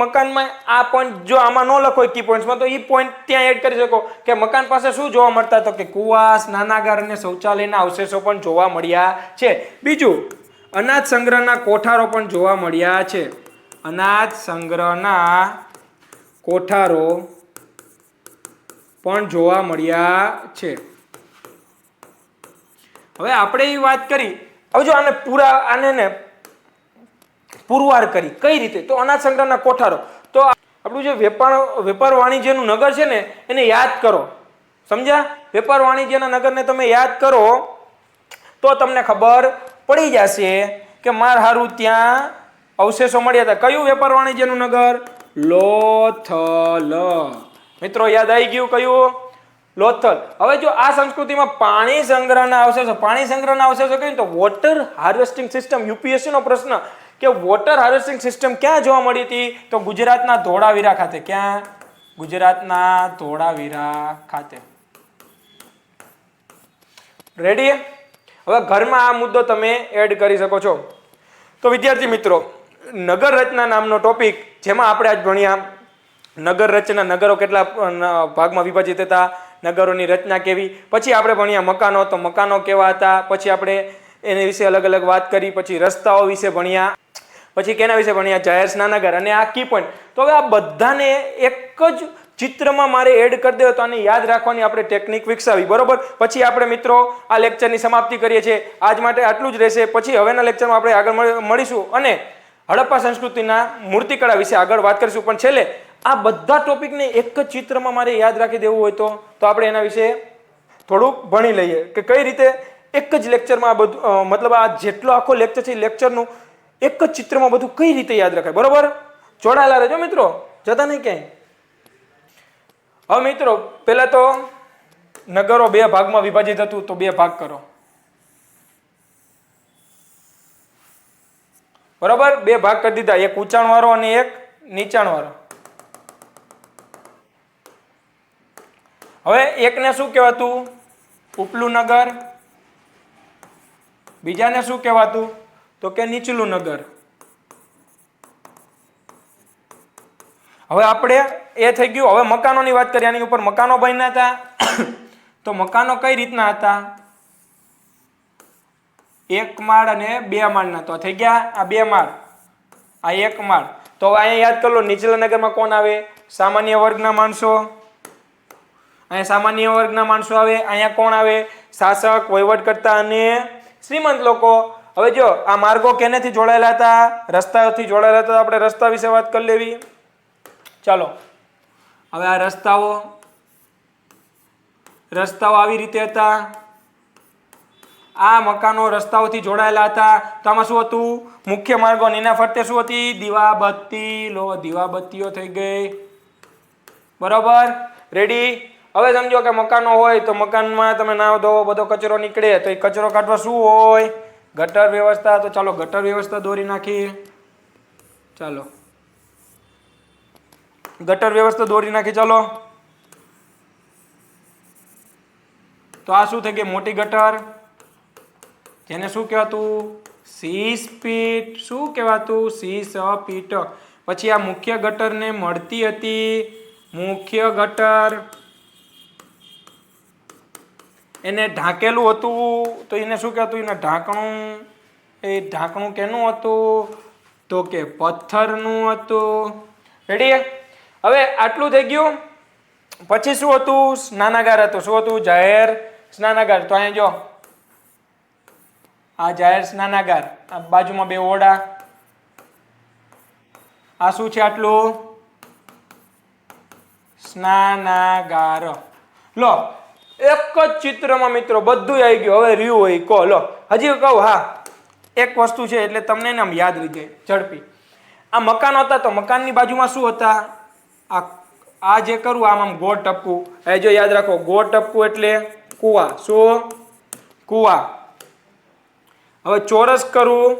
મકાનમાં આ પોઈન્ટ જો આમાં ન લખો કી પોઈન્ટ્સમાં, તો ઈ પોઈન્ટ ત્યાં એડ કરી શકો કે મકાન પાસે શું જોવા મળતા, તો કે કુવા, સ્નાનાગાર અને શૌચાલયના અવશેષો પણ જોવા મળ્યા છે. બીજું, અનાજ સંગ્રહના કોઠારો પણ જોવા મળ્યા છે. અનાજ સંગ્રહના કોઠારો પણ જોવા મળ્યા છે. હવે આપણે એ વાત કરી, હવે જો આને પુરવાર કરી કઈ રીતે, તો અનાજ સંગ્રહના કોઠારો, તો આપણું જે વેપાર વાણિજ્યનું નગર છે ને એને યાદ કરો. સમજ્યા? વેપાર વાણિજ્યના નગરને તમે યાદ કરો તો તમને ખબર પડી જશે કે માર હારું ત્યાં અવશેષો મળ્યા હતા. કયું વેપાર વાણિજ્યનું નગર? લોથલ. મિત્રો યાદ આવી ગયું કયું? લોથલ. હવે જો આ સંસ્કૃતિમાં પાણી સંગ્રહના અવશેષો કહીએ તો વોટર હાર્વેસ્ટિંગ સિસ્ટમ, યુપીએસસી નો પ્રશ્ન કે વોટર હાર્વેસ્ટિંગ સિસ્ટમ ક્યાં જોવા મળી હતી, તો ગુજરાતના ધોળાવીરા ખાતે. ક્યાં? ગુજરાતના ધોળાવીરા ખાતે. રેડી? હવે ઘરમાં આ મુદ્દો તમે એડ કરી શકો છો. તો વિદ્યાર્થી મિત્રો, નગર રચના નામનો ટોપિક, જેમાં આપણે આજ ભણ્યા નગર રચના, નગરો કેટલા ભાગમાં વિભાજિત હતા, નગરોની રચના કેવી. પછી આપણે ભણ્યા મકાનો, તો મકાનો કેવા હતા. પછી આપણે એના વિશે અલગ અલગ વાત કરી. પછી રસ્તાઓ વિશે ભણ્યા. પછી કેના વિશે ભણ્યા? જાહેર સ્નાનાગાર અને આ કી પોઈન્ટ. તો હવે આ બધાને એક જ ચિત્રમાં મારે એડ કરી દેવો, તો આને યાદ રાખવાની આપણે ટેકનિક વિકસાવી. બરોબર? પછી આપણે મિત્રો આ લેક્ચરની સમાપ્તિ કરીએ છીએ. આજ માટે આટલું જ રહેશે. પછી હવેના લેક્ચરમાં આપણે આગળ મળીશું અને હડપ્પા સંસ્કૃતિના મૂર્તિકળા વિશે આગળ વાત કરીશું. પણ છેલ્લે આ બધા ટોપિકને એક જ ચિત્રમાં મારે યાદ રાખી દેવું હોય તો આપણે એના વિશે થોડુંક ભણી લઈએ કે કઈ રીતે એક જ લેક્ચરમાં આ બધું, મતલબ આ જેટલો આખો લેક્ચર છે લેક્ચરનું એક જ ચિત્રમાં બધું કઈ રીતે યાદ રખાય. બરોબર? જોડાયેલા રહેજો મિત્રો, જતા નહીં ક્યાંય. હવે મિત્રો, પહેલા તો નગરો 2 ભાગમાં વિભાજિત હતું, તો 2 ભાગ કરો. બરોબર? 2 ભાગ કરી દીધા, એક ઊંચાણ વાળો અને એક નીચાણ વાળો. હવે એકને શું કહેવાતું? ઉપલું નગર. બીજાને શું કહેવાતું? તો કે નીચલું નગર. હવે આપણે એ થઈ ગયું. હવે મકાનોની વાત કરીએ. આની ઉપર મકાનો બન્યા હતા. તો મકાનો કઈ રીતના હતા? 1 માળ અને 2 માળના. તો થઈ ગયા આ 2 માળ, આ 1 માળ. તો હવે અહીંયા યાદ કરી લો, નીચલા નગરમાં કોણ આવે? સામાન્ય વર્ગના માણસો. અહીંયા સામાન્ય વર્ગના માણસો આવે. અહીંયા કોણ આવે? શાસક, વહીવટકર્તા અને શ્રીમંત લોકો. હવે જો આ માર્ગો કેનેથી જોડાયેલા હતા? રસ્તાઓથી જોડાયેલા હતા. આપણે રસ્તા વિશે વાત કરી લેવી. ચાલો, હવે આ રસ્તાઓ આવી રીતે હતા. આ મકાનો રસ્તાઓથી જોડાયેલા હતા. તો આમાં શું હતું? મુખ્ય માર્ગો. એના ફરતે શું હતી? દીવાબત્તી. લો, દીવાબત્તીઓ થઈ ગઈ. બરોબર? રેડી? હવે સમજો કે મકાનો હોય તો મકાનમાં તમે નાવ ધોવો, બધો કચરો નીકળે, તો એ કચરો કાઢવા શું હોય? ગટર વ્યવસ્થા. તો ચાલો ગટર વ્યવસ્થા દોરી નાખીએ. ચાલો ગટર વ્યવસ્થા દોરી નાખી. ચાલો, તો આ શું થઈ ગઈ? મોટી ગટર, જેને શું કહેવાતું? 6 ફીટ. શું કહેવાતું? 6 ફીટ. પછી આ મુખ્ય ગટરને મળતી હતી મુખ્ય ગટર, એને ઢાંકેલું હતું. તો એને શું કહેતું? એને ઢાંકણું. એ ઢાંકણું કેનું હતું? તો કે પથ્થરનું હતું. રેડી? હવે આટલું થઈ ગયું. પછી શું હતું? સ્નાનાગાર હતું. શું હતું? જાહેર સ્નાનાગાર. તો અહીંયા જો આ જાહેર સ્નાનાગાર, આ બાજુમાં 2 ઓરડા. આ શું છે? આટલું સ્નાનાગાર. લો, એક જ ચિત્રમાં મિત્રો બધું આવી ગયું. હવે રહ્યું હોય કહો. લો, હજી કહું. હા, એક વસ્તુ છે એટલે તમને આમ યાદ રહી જાય ઝડપી. આ મકાન હતા તો મકાનની બાજુમાં શું હતા? આ જે કરું આમ ગોળ ટપકું, એ જો યાદ રાખો ગોળ ટપકું એટલે કુવા. શું? કુવા. હવે ચોરસ કરું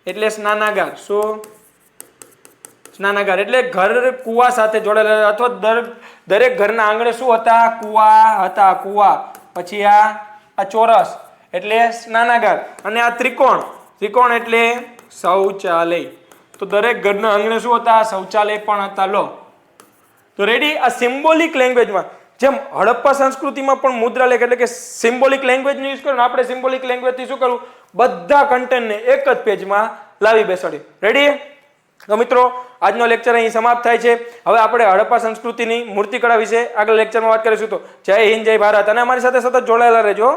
એટલે સ્નાનાગાર. શું? સ્નાનાગાર. એટલે ઘર કુવા સાથે જોડાયેલા અથવા દરેક ઘરના આંગણે શું હતા? કુવા હતા. કુવા. પછી આ ચોરસ એટલે સ્નાનાગાર અને આ ત્રિકોણ. ત્રિકોણ એટલે શૌચાલય. તો દરેક ઘરના આંગણે શું હતા? શૌચાલય પણ હતા. લો તો રેડી. આ સિમ્બોલિક લેંગ્વેજમાં જેમ હડપ્પા સંસ્કૃતિમાં પણ મુદ્રા લેખ એટલે કે સિમ્બોલિક લેંગ્વેજ યુઝ કરો. આપણે સિમ્બોલિક લેંગ્વેજ થી શું કરવું? બધા કન્ટેન્ટને એક જ પેજમાં લાવી બેસાડી. રેડી? તો મિત્રો આજનો લેક્ચર અહીં સમાપ્ત થાય છે. હવે આપણે હડપ્પા સંસ્કૃતિની મૂર્તિકળા વિશે આગળ લેક્ચરમાં વાત કરીશું. તો જય હિન્દ, જય ભારત અને અમારી સાથે સતત જોડાયેલા રહેજો.